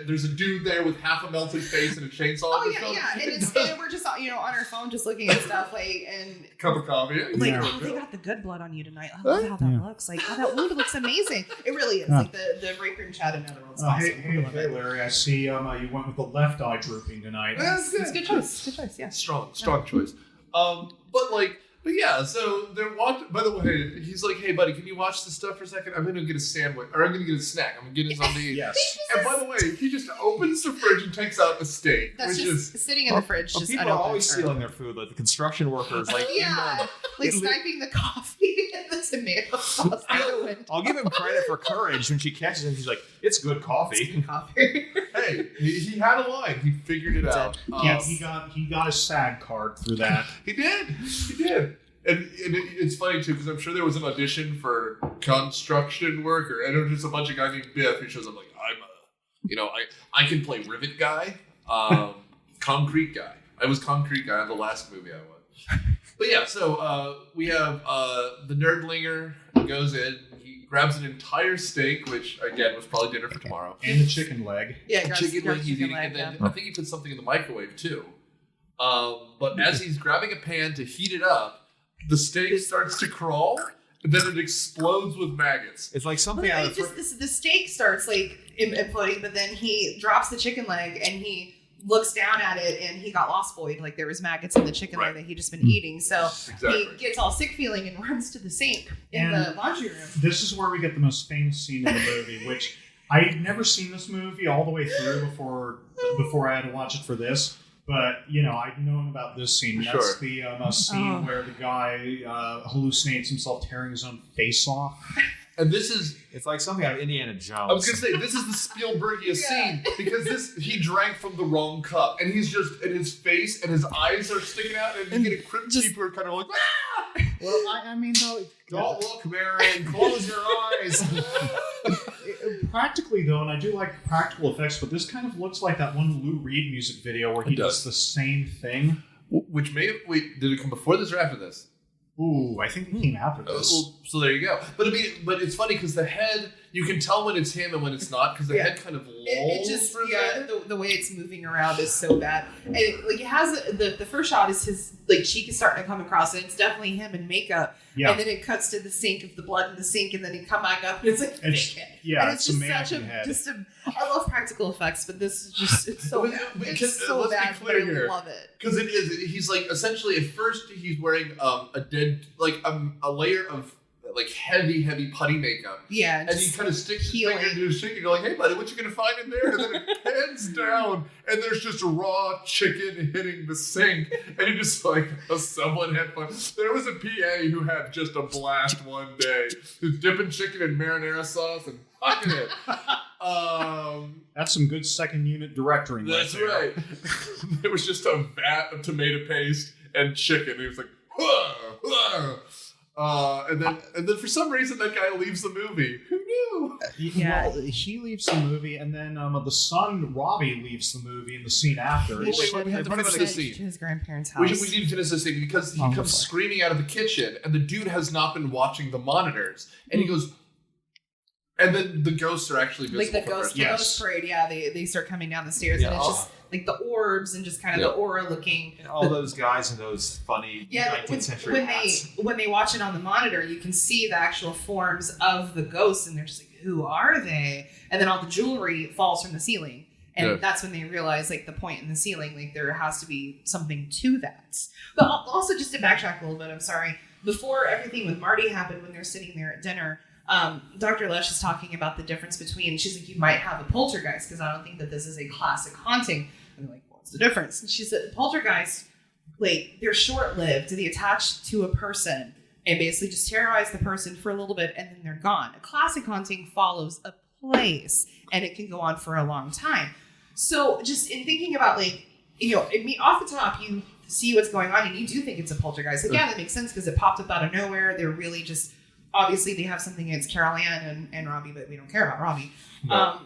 there's a dude there with half a melted face and a chainsaw. Oh yeah, and we're just on our phone just looking at stuff and cup of coffee. Like, oh, they got the good blood on you tonight. I love how that looks. Like, oh, that wound looks amazing. It really is. Like the break room chat in Netherworld's awesome. Hey, Larry, I see you went with the left eye drooping tonight. It's a good choice. Good choice, yeah. Strong choice. But yeah, so they're watching. By the way, he's like, "Hey, buddy, can you watch this stuff for a second? I'm gonna get a sandwich, or I'm gonna get a snack. I'm gonna get something to eat." Yes. And by the way, he just opens the fridge and takes out a steak, That's which just is sitting in the fridge. Well, just people are always stealing their food, like the construction workers. Like, like sniping the coffee and the tomato sauce through the window. I'll give him credit for courage when she catches him. She's like, "It's good coffee." hey, he had a line. He figured it out. He got a SAG card through that. He did. And it's funny, too, because I'm sure there was an audition for construction worker, and it was just a bunch of guys named Biff who shows up like, I can play rivet guy, concrete guy. I was concrete guy in the last movie I was. But yeah, so we have the nerdlinger goes in, he grabs an entire steak, which, again, was probably dinner for tomorrow. And the chicken leg. Yeah, chicken leg he's eating, and then I think he put something in the microwave, too. But as he's grabbing a pan to heat it up, the steak starts to crawl, and then it explodes with maggots. It's like something out of the steak starts like imploding, but then he drops the chicken leg and he looks down at it, and he got lost boyed. Like, there was maggots in the chicken leg that he'd just been eating. So he gets all sick feeling and runs to the sink in the laundry room. This is where we get the most famous scene in the movie, which I had never seen this movie all the way through before I had to watch it for this. But, I'd known about this scene. That's the scene where the guy hallucinates himself tearing his own face off. And it's like something out of Indiana Jones. I was going to say, this is the Spielbergian scene, because he drank from the wrong cup, and he's just, and his face and his eyes are sticking out, and you get a crypt keeper kind of like, ah! Well, I mean, though... Don't look, Marion. Close your eyes. Practically, though, and I do like practical effects, but this kind of looks like that one Lou Reed music video where he does the same thing. Which did it come before this or after this? Ooh, I think it came after this. So there you go. But it's funny because the head, you can tell when it's him and when it's not, because the head kind of lolls. The way it's moving around is so bad. And it has the first shot is his cheek is starting to come across, and it's definitely him in makeup. Yeah. And then it cuts to the sink of the blood in the sink, and then he come back up, and it's like fake head. Yeah, and it's just such I love practical effects, but this is just it's so bad. It's so bad, but I love it. Because it is. He's like, essentially at first he's wearing a dead a layer of heavy putty makeup. Yeah. And he kind of sticks his finger into his chicken. You're like, hey buddy, what you gonna find in there? And then it pans down, and there's just raw chicken hitting the sink. And you're just like, someone had fun. There was a PA who had just a blast one day. Who's dipping chicken in marinara sauce and fucking it. That's some good second unit directoring. That's right. There was just a vat of tomato paste and chicken. He was like, and then for some reason that guy leaves the movie. Who knew? Yeah, well, he leaves the movie, and then the son Robbie leaves the movie in the scene after. We have to finish this scene. To his grandparents' house. We need to finish this scene because he comes screaming out of the kitchen, and the dude has not been watching the monitors, and he goes. And then the ghosts are actually visible. The ghost parade, they start coming down the stairs, and it's just like the orbs and just kind of the aura looking. And all those guys in those funny 19th century hats. When they watch it on the monitor, you can see the actual forms of the ghosts, and they're just like, who are they? And then all the jewelry falls from the ceiling. And that's when they realize, the point in the ceiling, there has to be something to that. But also, just to backtrack a little bit, I'm sorry. Before everything with Marty happened, when they're sitting there at dinner, Dr. Lush is talking about the difference between, she's like, you might have a poltergeist because I don't think that this is a classic haunting. And I'm like, what's the difference? And she said, the poltergeist, like, they're short-lived. They attach to a person and basically just terrorize the person for a little bit and then they're gone. A classic haunting follows a place and it can go on for a long time. So just in thinking about, like, you know, off the top, you see what's going on and you do think it's a poltergeist. Like, yeah, that makes sense because it popped up out of nowhere. They're really just, obviously they have something against Carol Ann and Robbie, but we don't care about Robbie. No.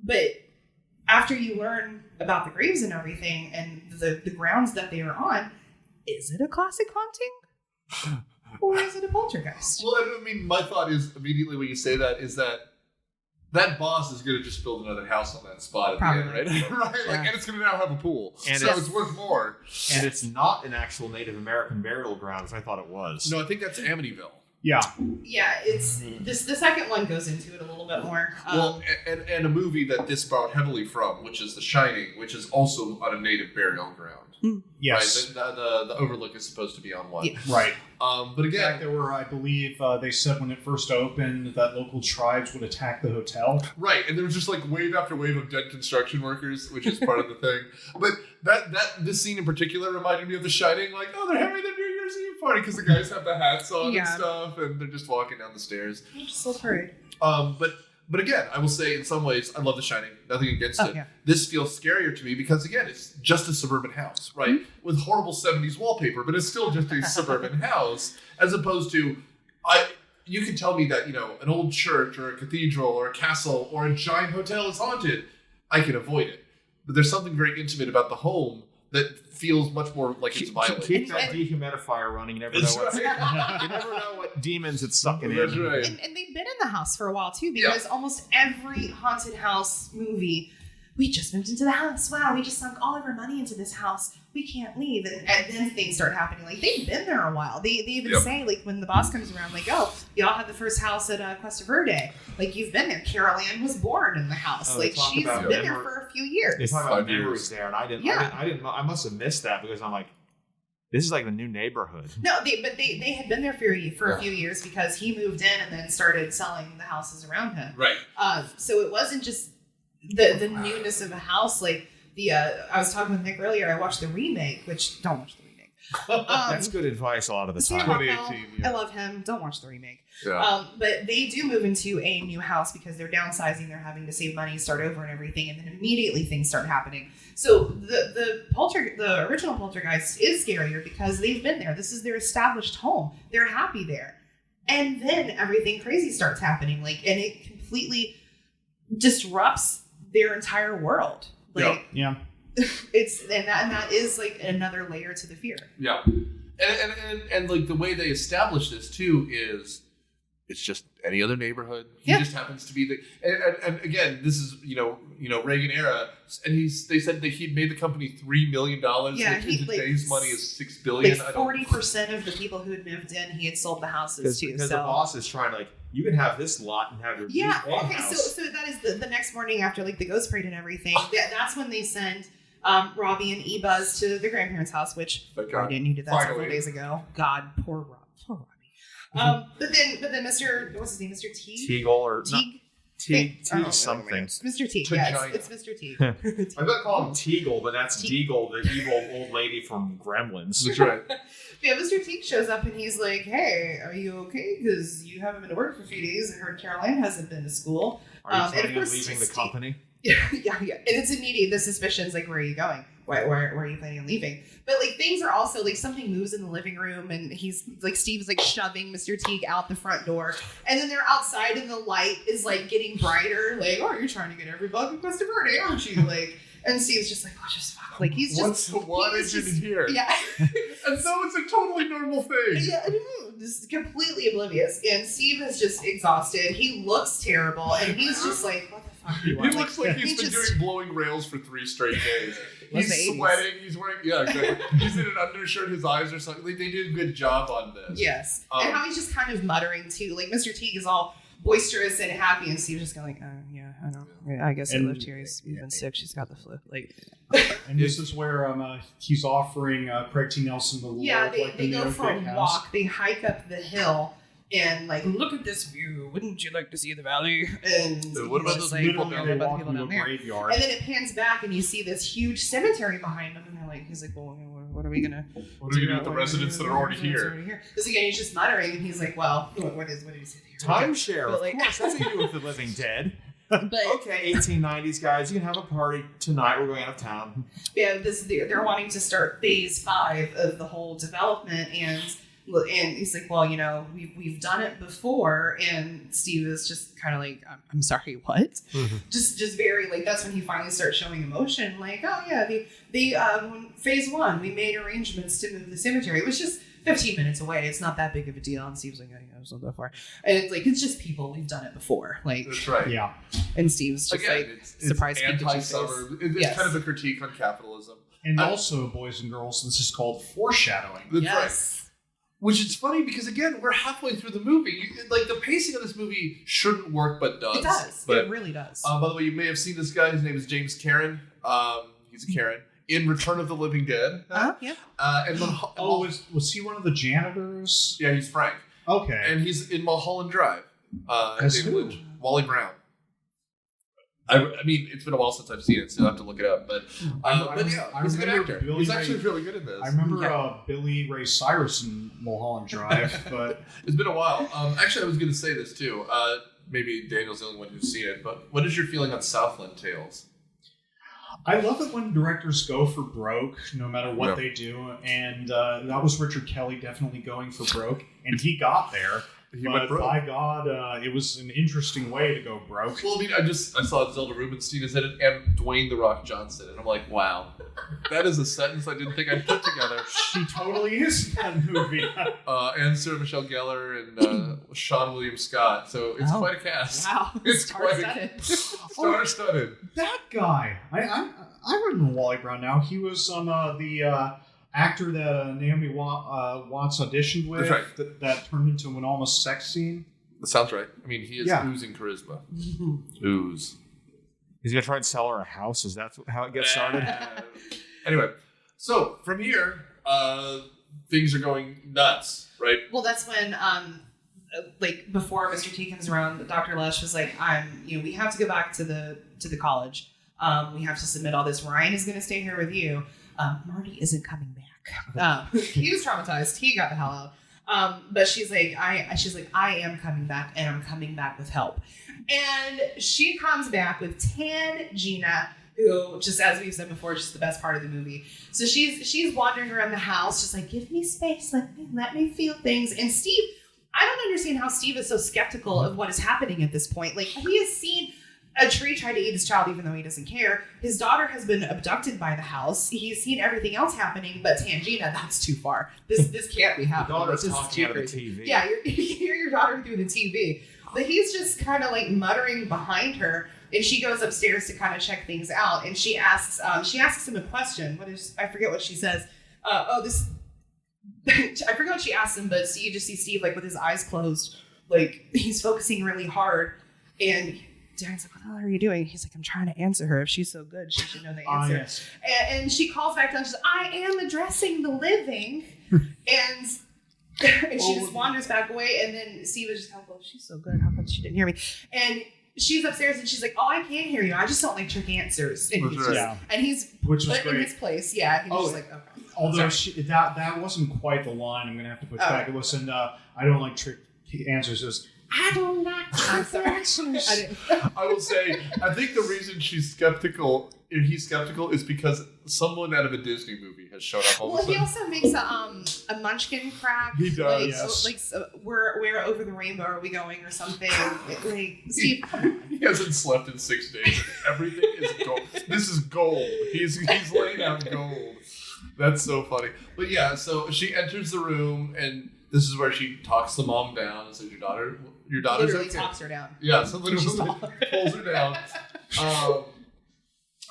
But after you learn about the graves and everything and the grounds that they are on, is it a classic haunting? Or is it a poltergeist? Well, I mean, my thought is immediately when you say that is that boss is going to just build another house on that spot at the end, right? Right? Yeah. Like, and it's going to now have a pool, and so it's worth more. And it's not an actual Native American burial ground, as I thought it was. No, I think that's Amityville. Yeah. Yeah, it's the second one goes into it a little bit more. Well, and a movie that this borrowed heavily from, which is The Shining, which is also on a native burial ground. Yes. Right? The Overlook is supposed to be on one. Yeah. Right. But In again, fact, there were, I believe, they said when it first opened that local tribes would attack the hotel. right, and there was just like wave after wave of dead construction workers, which is part of the thing. But this scene in particular reminded me of The Shining. Like, oh, they're having their New Year's Eve party because the guys have the hats on and stuff, and they're just walking down the stairs. I'm just so afraid. But again, I will say in some ways, I love The Shining. Nothing against it. Yeah. This feels scarier to me because, again, it's just a suburban house, right? Mm-hmm. With horrible 70s wallpaper, but it's still just a suburban house, as opposed to, you can tell me that, you know, an old church or a cathedral or a castle or a giant hotel is haunted. I can avoid it. But there's something very intimate about the home that feels much more like it's violent. Keep that dehumidifier running. You never know what demons it's sucking in. That's right. And they've been in the house for a while too, because almost every haunted house movie, we just moved into the house. Wow, we just sunk all of our money into this house. We can't leave. And then things start happening. Like, they've been there a while. They even say, like, when the boss comes around, like, oh, y'all had the first house at Cuesta Verde. Like, you've been there. Carol Ann was born in the house. Like, she's been there for a few years. They talk about memories there, and I must have missed that because I'm like, this is like the new neighborhood. No, they had been there for a few years because he moved in and then started selling the houses around him. Right. So it wasn't just the newness of a house. Like, I was talking with Nick earlier, I watched the remake, which don't watch the remake. That's good advice a lot of the time. 2018, I love him. Don't watch the remake. Yeah. But they do move into a new house because they're downsizing, they're having to save money, start over and everything, and then immediately things start happening. So the original Poltergeist is scarier because they've been there. This is their established home. They're happy there. And then everything crazy starts happening, like, and it completely disrupts their entire world. Like, yeah. And that is like another layer to the fear. Yeah. And like the way they establish this too is it's just any other neighborhood. He just happens to be and again, this is you know Reagan era, and they said that he'd made the company $3 million. Yeah, in today's money is $6 billion. Like 40% of the people who had moved in, he had sold the houses to. Because the boss is trying to, like, you can have this lot and have your house. So that is the next morning after, like, the ghost parade and everything. That's when they send Robbie and E-Buzz to their grandparents' house, which I didn't need to do that several days ago. God, poor Robbie. But then Mr. what's his name? Mr. Teague? Teagle or Teague? Teague something. Mr. Teague. Yeah, it's Mr. Teague. I'm going to call him Teagle, but that's Deagle, the evil old lady from Gremlins. That's right. Yeah, Mr. Teague shows up and he's like, hey, are you okay? Because you haven't been to work for a few days. I heard Carol Ann hasn't been to school. Are you planning on leaving the company? Yeah. And it's immediate. The suspicion's like, where are you going? Where are you planning on leaving? But, like, things are also, like, something moves in the living room and he's, like, Steve's, like, shoving Mr. Teague out the front door. And then they're outside and the light is, like, getting brighter. Like, oh, you're trying to get every bug in Cuesta Verde, aren't you? Like, and Steve's just like, oh, just fuck. Like, he's just... What's the wattage in here? Yeah. And so it's a totally normal thing. Yeah, just completely oblivious. And Steve is just exhausted. He looks terrible. And he's just like, what the fuck do you want? He looks like he's been doing blowing rails for 3 straight days. He's the sweating. He's wearing, exactly. He's in an undershirt. His eyes are something. Like, they did a good job on this. Yes. And how he's just kind of muttering, too. Like, Mr. Teague is all boisterous and happy, and Steve's just going, yeah, I know. Yeah, I guess I lived here. He's been sick. She's got the flu. Like, and this is where he's offering Craig T. Nelson the lure. Yeah, they go for a walk. They hike up the hill, and like, look at this view. Wouldn't you like to see the valley? And What about he's those like, people Literally, down they there? walk into a graveyard. And then it pans back, and you see this huge cemetery behind him, and they're like, he's like, well, what are we gonna? What are you gonna do with the residents that are already here? Because again, he's just muttering, and he's like, well, what did he say here? Timeshare, But, of like- course. That's what you do with the living dead. But Okay, 1890s guys, you can have a party tonight. We're going out of town. yeah, they're wanting to start phase 5 of the whole development, and he's like, well, we've done it before, and Steve is just kind of like, I'm sorry, what? Just very like, that's when he finally starts showing emotion, like, oh yeah, when phase 1, we made arrangements to move the cemetery. It was just 15 minutes away. It's not that big of a deal. And Steve's like, oh, yeah, it was not that far. And it's like, it's just people. We've done it before. Like, That's right. Yeah. and Steve's just Again, like, it's surprise anti-suburb. It's Yes. kind of a critique on capitalism. And also, boys and girls, this is called foreshadowing. That's Yes. right. Which is funny because, again, we're halfway through the movie. Like, the pacing of this movie shouldn't work, but does. It does. But, It really does. by the way, you may have seen this guy. His name is James Karen. He's a Karen. In Return of the Living Dead. Yeah. And Was he one of the janitors? yeah, he's Frank. Okay. And he's in Mulholland Drive. As David who? Lynch. Wally Brown. I mean, it's been a while since I've seen it, so I'll have to look it up. But yeah, I he's a good remember actor. Billy He's Ray- actually really good in this. I remember Yeah. Billy Ray Cyrus in Mulholland Drive, but It's been a while. Actually, I was going to say this too. Maybe Daniel's the only one who's seen it, but what is your feeling on Southland Tales? I love it when directors go for broke, no matter what Yeah. they do. And that was Richard Kelly definitely going for broke, and he got there. He but went broke. by God, it was an interesting way to go broke. Well, I mean, I saw Zelda Rubinstein is in it and Dwayne The Rock Johnson, and I'm like, wow, that is a sentence I didn't think I'd put together. She totally is in that movie. And Sarah Michelle Gellar and Sean William Scott, so it's Oh. quite a cast. Wow. It's quite Star-studded. Star-studded. That guy, I remember Wally Brown now. He was the actor that Naomi Watts auditioned with. That's right. That turned into an almost sex scene. That sounds right. I mean, he is Yeah. oozing charisma. Ooze. He's going to try and sell her a house. Is that how it gets started? Anyway, so from here, things are going nuts, right? Well, that's when, like, before Mr. T comes around, Dr. Lush was like, we have to go back to the college. We have to submit all this. Ryan is going to stay here with you. Marty isn't coming back. He was traumatized. He got the hell out. But she's like, I am coming back, and I'm coming back with help. And she comes back with Tan Gina, who, just as we've said before, is just the best part of the movie. So she's wandering around the house, just like, give me space, let me feel things. And Steve, I don't understand how Steve is so skeptical of what is happening at this point. Like, he has seen a tree try to eat his child, even though he doesn't care. His daughter has been abducted by the house. He's seen everything else happening, but Tangina, that's too far. This can't be happening. daughter's This is talking too out of the crazy. TV. Yeah, you hear your daughter through the TV. But he's just kind of like muttering behind her, and she goes upstairs to kind of check things out, and she asks him a question. I forget what she says. I forget what she asked him, but you just see Steve like with his eyes closed, like he's focusing really hard, and Darren's like, what the hell are you doing? He's like, I'm trying to answer her. If she's so good, she should know the answer. Yes. And she calls back down. She's like, I am addressing the living. and she just wanders back away. And then Steve is just kind of, well, she's so good. How come she didn't hear me? And she's upstairs and she's like, oh, I can hear you. I just don't like trick answers. And he's, just, Yeah. and he's Which was put in great. his place. Yeah. He's just like, okay. Although Sorry. that wasn't quite the line. I'm going to have to push back. It wasn't, I don't like trick answers. It was, I don't like I'm trick sorry. answers. I didn't. I will say, I think the reason he's skeptical is because someone out of a Disney movie has shown up all Well, of he a sudden. also makes a munchkin crack. He does, Like, yes. where over the rainbow are we going or something? Like, Steve, He hasn't slept in 6 days. Everything is gold. This is gold. He's laying out gold. That's so funny. But yeah, so she enters the room, and this is where she talks the mom down and says, "Your daughter's literally okay." talks her down. Yeah, so literally She's tall. pulls her down.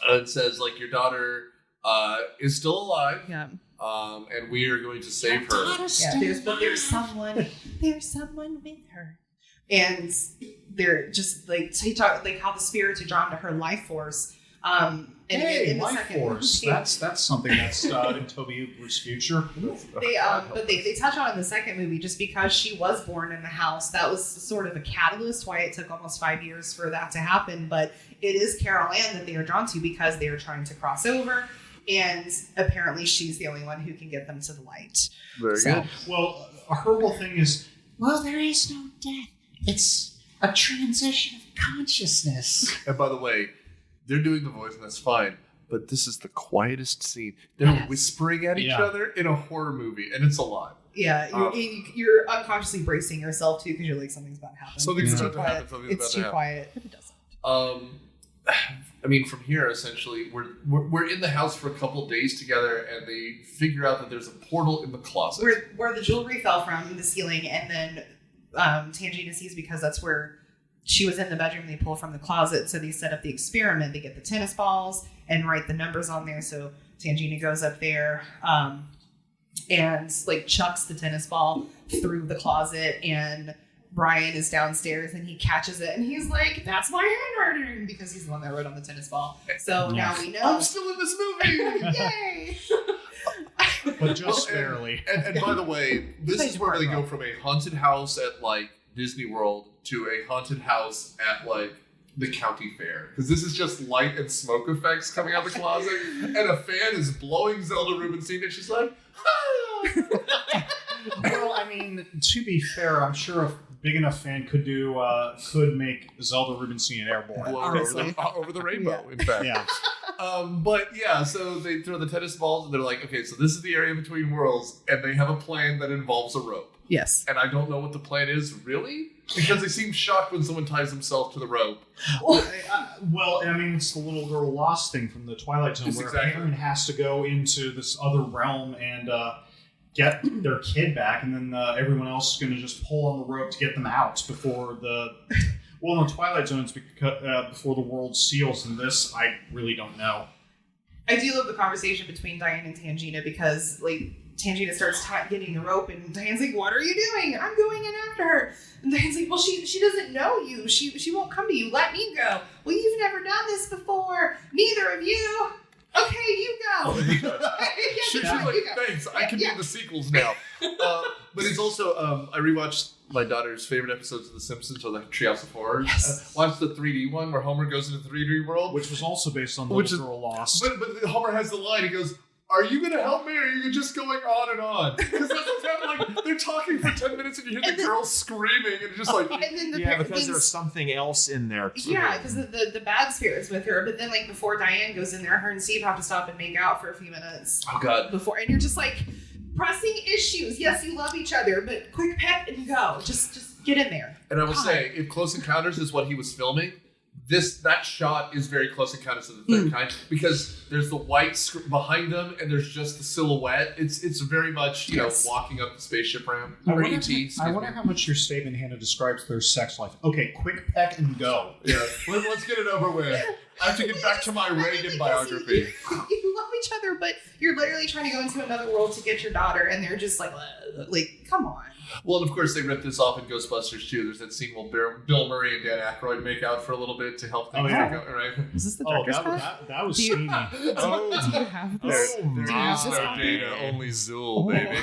And says, like, your daughter is still alive, Yeah. and we are going to save her. Yeah, there's someone with her, and they're just like he talk like how the spirits are drawn to her life force. Hey, in the Life second Force. movie- That's something that's in Toby Hooper's future. They touch on it in the second movie just because she was born in the house. That was sort of a catalyst why it took almost 5 years for that to happen. But it is Carol Ann that they are drawn to because they are trying to cross over. And apparently she's the only one who can get them to the light. Very good. Well, her whole thing is, Well, there is no death. It's a transition of consciousness. And by the way, they're doing the voice, and that's fine. But this is the quietest scene. They're Yes. whispering at each other in a horror movie, and it's a lot. Yeah, you're unconsciously bracing yourself too because you're like something's about to happen. Something's It's about too to happen, quiet. something's It's about to too happen. quiet, but it doesn't. I mean, from here, essentially, we're in the house for a couple days together, and they figure out that there's a portal in the closet. Where the jewelry fell from the ceiling, and then Tangina sees because that's where she was in the bedroom. They pull from the closet, so they set up the experiment. They get the tennis balls and write the numbers on there. So Tangina goes up there and like chucks the tennis ball through the closet, and Brian is downstairs and he catches it and he's like, "That's my handwriting," because he's the one that wrote on the tennis ball. So now we know. I'm still in this movie. Yay! but just Well, barely. And by the way, this Played is where part they well. go from a haunted house at like Disney World to a haunted house at like the county fair, because this is just light and smoke effects coming out of the closet, and a fan is blowing Zelda Rubinstein, and she's like, "Ah!" Well, I mean, to be fair, I'm sure a big enough fan could make Zelda Rubinstein airborne. Blow Honestly. over the rainbow. In fact, Yeah. But yeah, so they throw the tennis balls, and they're like, okay, so this is the area between worlds, and they have a plan that involves a rope. Yes. And I don't know what the plan is, really, because they seem shocked when someone ties themselves to the rope. Well, I mean, it's the little girl lost thing from the Twilight Zone, Yes, where exactly. Aaron has to go into this other realm and get their kid back, and then everyone else is going to just pull on the rope to get them out before the... Well, in the Twilight Zone, it's before the world seals. In this, I really don't know. I do love the conversation between Diane and Tangina because, like, Tangina starts getting the rope, and Diane's like, "What are you doing? I'm going in after her." And Diane's like, "Well, she doesn't know you. She won't come to you. Let me go." "Well, you've never done this before. Neither of you." "Okay, you go." She's like, thanks, I can do the sequels now. But it's also, I rewatched my daughter's favorite episodes of The Simpsons, or the Treehouse of Horrors. Yes. Watched the 3D one where Homer goes into the 3D world. Which was also based on the Which little girl lost. But Homer has the line, he goes, "Are you going to help me, or are you just going on and on?" Because that's what's happening. Like, they're talking for 10 minutes, and you hear the girl screaming, and it's just like... And then the Yeah, parents- because there's something else in there too. Yeah, because the bad spirit's with her. But then, like, before Diane goes in there, her and Steve have to stop and make out for a few minutes. Oh, God. Before, and you're just like, pressing issues. Yes, you love each other, but quick peck and go. Just get in there. And I will God. say, if Close Encounters is what he was filming, that shot is very Close Encounters of the Third Kind, because there's the white behind them, and there's just the silhouette. It's very much, you know, walking up the spaceship ramp. I Or wonder, E.T. I wonder how much your statement, Hannah, describes their sex life. Okay, quick peck and go. Yeah, let's get it over with. I have to get back to my Reagan biography. You love each other, but you're literally trying to go into another world to get your daughter, and they're just like, come on. Well, and of course, they ripped this off in Ghostbusters, too. There's that scene where Bill Murray and Dan Aykroyd make out for a little bit to help things yeah. go, right? Is this the Oh, director's that was Do you- steamy. Oh, Do you have there this? is this no on data, only Zool, baby.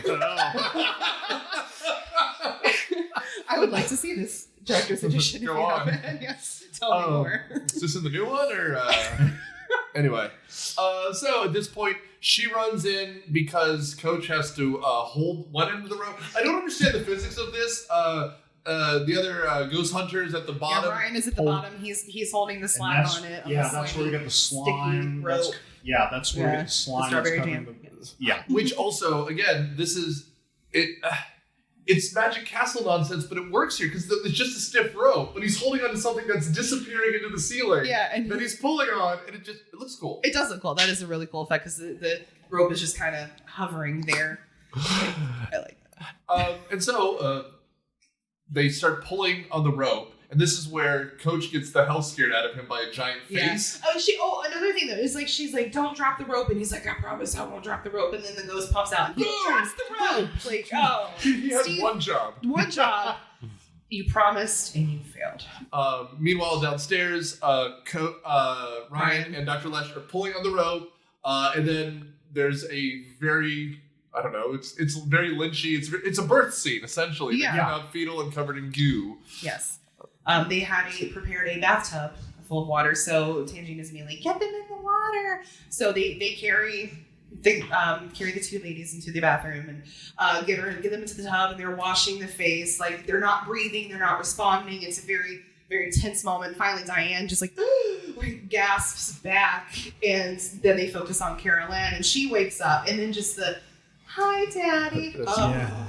I would like to see this director's edition. Go if you on. have it. Yes, tell me more. Is this in the new one, or anyway? So at this point, she runs in because Coach has to hold one end of the rope. I don't understand the physics of this. The other ghost hunters at the Yeah, bottom. Ryan is at the bottom. He's holding the And slack that's, on it. on yeah, the that's where we slimy, get the slime. sticky rope. That's where we get the slime. that's strawberry covering jam. Yeah. Which also, again, this is it. It's Magic Castle nonsense, but it works here because it's just a stiff rope, but he's holding onto something that's disappearing into the ceiling. Yeah, and that he's pulling on, and it looks cool. it does look cool. That is a really cool effect because the rope is just kind of hovering there. I like that. And so they start pulling on the rope, and this is where Coach gets the hell scared out of him by a giant face. Oh, another thing though is like she's like, "Don't drop the rope," and he's like, "I promise I won't drop the rope." And then the ghost pops out and he Boom! drops the rope. Like, oh, He had Steve, one job. one job. You promised and you failed. Meanwhile, downstairs, Ryan and Dr. Lesh are pulling on the rope, and then there's a very, I don't know, it's very lynchy. It's a birth scene, essentially. Yeah. They come out fetal and covered in goo. Yes. They had prepared a bathtub full of water, so Tangina is immediately, get them in the water. So they carry the two ladies into the bathroom and get them into the tub, and they're washing the face. Like, they're not breathing, they're not responding. It's a very, very tense moment. Finally, Diane just like gasps back, and then they focus on Carol Ann, and she wakes up, and then just the hi, Daddy.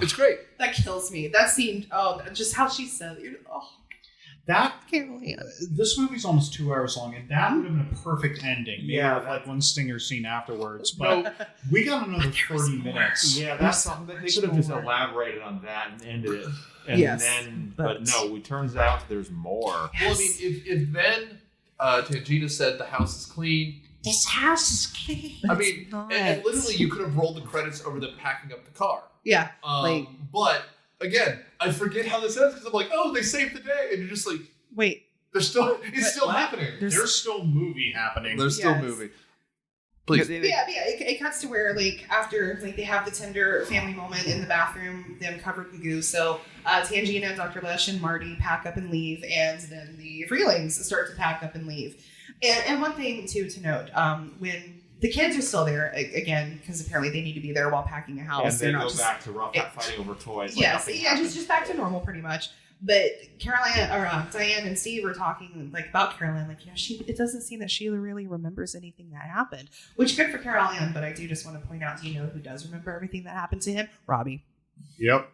It's great. That kills me. That scene. Just how she said it. Carol Ann. This movie's almost 2 hours long, and that would have been a perfect ending. Maybe Yeah, with, like one stinger scene afterwards, but we got another 30 minutes. Yeah, that's something they could have just elaborated on that and ended it. And Yes, then, but but no, it turns out there's more. Well, I mean, if then Tangina said the house is clean, This house is clean. I mean, and literally you could have rolled the credits over them packing up the car. Yeah. But again, I forget how this ends because I'm like, oh, they saved the day, and you're just like, Wait. it's still happening. There's still movie happening. There's still Yes. movie. Please. It cuts to where, like, after, like, they have the tender family moment in the bathroom, them covered in goo. So Tangina and Dr. Lesh and Marty pack up and leave, and then the Freelings start to pack up and leave. And one thing, too, to note, when the kids are still there, again, because apparently they need to be there while packing a house. And they They're go not back to rough fighting over toys. Yes, like just back to normal, pretty much. But Diane and Steve were talking like about Carol Ann, like, it doesn't seem that Sheila really remembers anything that happened, which good for Carol Ann. But I do just want to point out, do you know who does remember everything that happened to him? Robbie. Yep.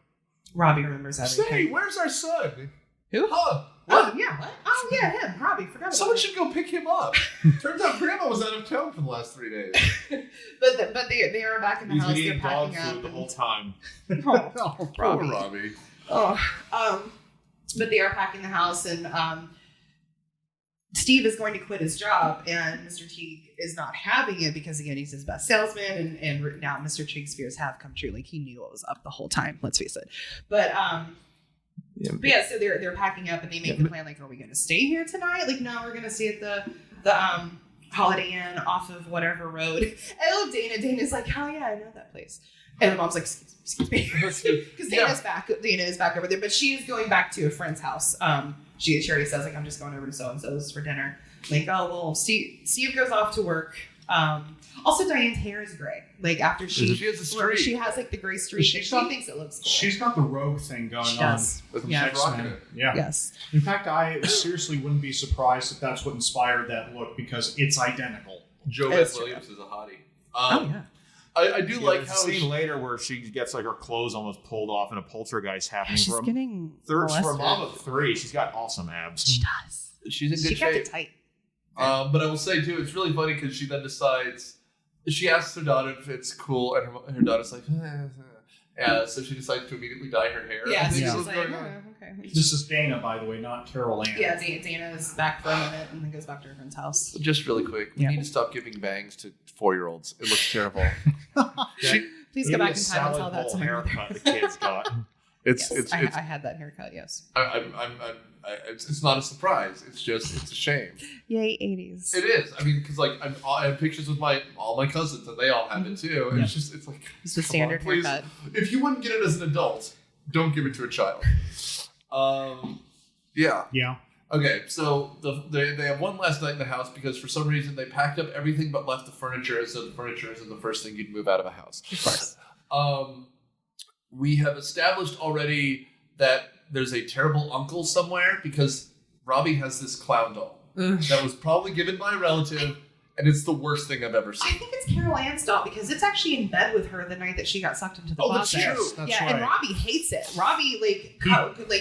Robbie remembers everything. Say, where's our son? Who? Huh? Oh yeah, what? Oh yeah, him. Robbie. Forgot about Someone him. should go pick him up. Turns out Grandma was out of town for the last 3 days. But they are back in the He's house. been They're eating dog packing food up. the whole time. Oh, Poor Robbie. But they are packing the house, and Steve is going to quit his job, and Mr. Teague is not having it because, again, he's his best salesman, and now Mr. Teague's fears have come true. Like, he knew what was up the whole time, let's face it. But so they're packing up, and they make the plan, like, are we going to stay here tonight? Like, no, we're going to stay at the Holiday Inn off of whatever road. I love Dana. Dana's like, oh yeah, I know that place. And the mom's like, excuse me. Because Dana is back over there, but she is going back to a friend's house. She already says, like, I'm just going over to so-and-so's for dinner. Like, oh, well, Steve goes off to work. Also, Diane's hair is gray. Like, after she has a streak. She has, like, the gray streak. She thinks it looks cool. She's got the rogue thing going She on. does. Yeah. She's rocking it. Yeah. Yes. In fact, I seriously wouldn't be surprised if that's what inspired that look, because it's identical. Joe It's Williams is a hottie. Yeah. I do like there's how a scene later where she gets like her clothes almost pulled off and a poltergeist happening. She's for getting for a molested. mom of 3. She's got awesome abs. She does. she's in She good kept shape. it tight. But I will say too, it's really funny because she then decides. She asks her daughter if it's cool, and her daughter's like, so she decides to immediately dye her hair. Yeah, so Yeah. she's like, going on. okay. This is Dana, by the way, not Carol Ann. Yeah, Dana is back for a minute and then goes back to her friend's house. Just really quick, we Yeah. need to stop giving bangs to 4-year-olds. It looks terrible. Please go back in time and tell that to my mother. haircut the kids got. It's Yes, it's I it's had that haircut, yes. it's not a surprise. It's a shame. Yay, 80s. It is. I mean, because like I have pictures with all my cousins, and they all have it too. And it's like It's the come standard on, please. haircut. If you wouldn't get it as an adult, don't give it to a child. Yeah. Yeah. Okay, so they have one last night in the house because for some reason they packed up everything but left the furniture, so the furniture isn't the first thing you'd move out of a house. Of course. We have established already that there's a terrible uncle somewhere because Robbie has this clown doll that was probably given by a relative, and it's the worst thing I've ever I seen. think it's Carol Ann's doll because it's actually in bed with her the night that she got sucked into the That's closet. true. That's Yeah, right. and Robbie hates it. Robbie,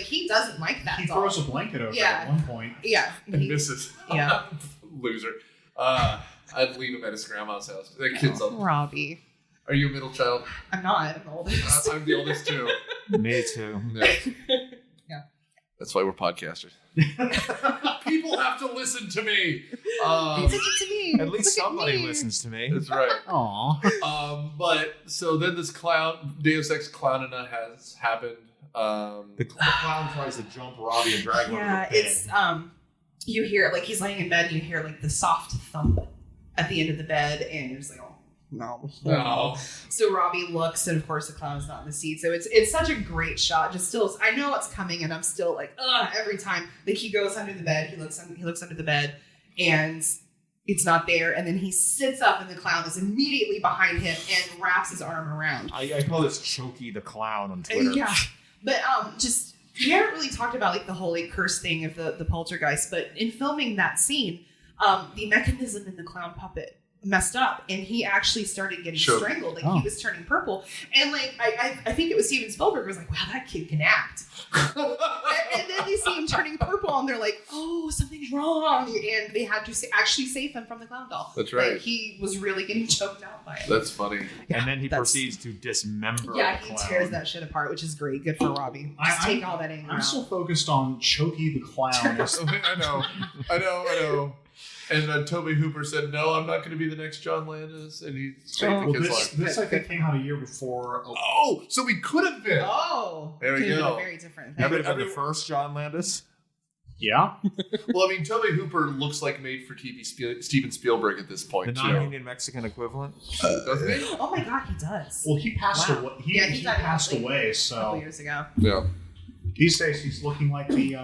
he doesn't like that He doll. throws a blanket over it Yeah. at one point. Yeah. And misses. Yeah. Loser. I'd leave him at his grandma's house. That kid's up. Robbie. Are you a middle child? I'm not. I'm the oldest. I'm the oldest too. Me too. Yeah. That's why we're podcasters. People have to listen to me. Listen to me. At least Look somebody me. listens to me. That's right. Aww. But so then this clown, Deus Ex Clownina has happened. The clown tries to jump Robbie and drag him over the bed. it's you hear like he's laying in bed and you hear like the soft thump at the end of the bed and you're just like, oh no. So Robbie looks and of course the clown is not in the seat. So it's such a great shot. Just still, I know it's coming and I'm still like, every time. Like he goes under the bed, he looks under the bed and it's not there. And then he sits up and the clown is immediately behind him and wraps his arm around. I call this Chokey the Clown on Twitter. Yeah. But just, we haven't really talked about like the whole like curse thing of the poltergeist, but in filming that scene, the mechanism in the clown puppet messed up and he actually started getting strangled. Like he was turning purple. And like I think it was Steven Spielberg was like, wow, that kid can act. and then they see him turning purple and they're like, oh, something's wrong. And they had to actually save him from the clown doll. That's right. Like, he was really getting choked out by it. That's funny. Yeah, and then he proceeds to dismember the he clown. tears that shit apart, which is great. Good for Robbie. Just take all that anger I'm out. still focused on Chokey the Clown. I know. And Toby Hooper said, no, I'm not going to be the next John Landis. And he's saved the kid's life. This I think came out a year before. Oh, so we could have been. Oh. There we Could've go. been a very different That thing. would have been the first John Landis. Yeah. Well, I mean, Toby Hooper looks like made-for-TV Steven Spielberg at this point, The too. non-Indian Mexican equivalent. Doesn't he? Oh my God, he does. Well, he passed away. He died passed like away. a couple So years ago. Yeah. these days he's looking like the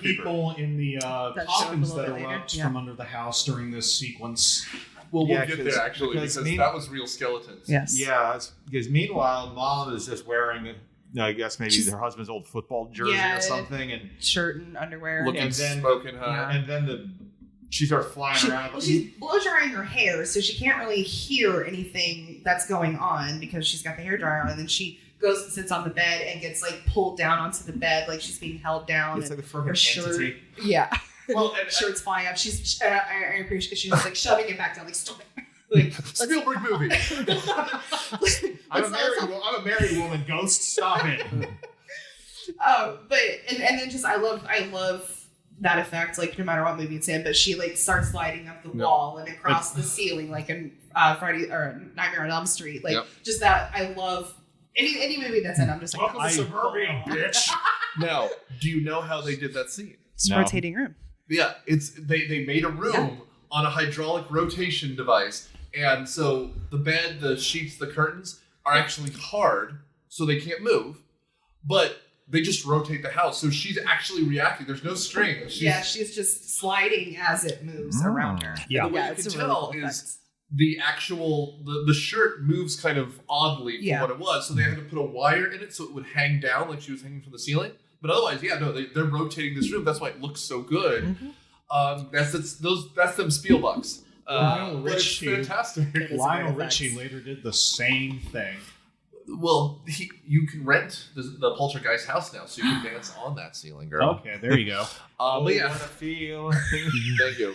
people in the coffins that erupt from under the house during this sequence. Well, we'll Yeah, get there, actually, because that was real skeletons. Yes. Yeah, because meanwhile, Mom is just wearing, I guess maybe her husband's old football jersey or something, and shirt and underwear. Looking and then, smoking hot. Yeah. And then she starts flying around. Well, she's blow drying her hair, so she can't really hear anything that's going on because she's got the hair dryer on. And then she goes and sits on the bed and gets like pulled down onto the bed, like she's being held down. It's like the her freaking shirt. entity. Yeah. Well, and shirt's flying up. I appreciate she's like shoving it back down, like stop it. Like, Spielberg movie. I'm a married woman. Ghost, stop it. But then just I love that effect, like no matter what movie it's in, but she like starts sliding up the wall and across the ceiling, like in Friday or Nightmare on Elm Street, like just that. I love any movie that's in. I'm just like, welcome to suburbia, bitch. Now, do you know how they did that scene? It's a rotating room. Yeah, it's they made a room on a hydraulic rotation device, and so the bed, the sheets, the curtains are actually hard, so they can't move, but they just rotate the house, so she's actually reacting. There's no string. She's just sliding as it moves around her. Yeah. And the way you it's can a really tell cool is effect. the actual the shirt moves kind of oddly from what it was, so they had to put a wire in it so it would hang down like she was hanging from the ceiling. But otherwise, they're rotating this room. That's why it looks so good. Mm-hmm. That's them Spielbucks. Lionel Which Richie. fantastic. Lionel Richie later did the same thing. Well, you can rent the Poltergeist house now, so you can dance on that ceiling, girl. Okay, there you go. But yeah, Feel. thank you.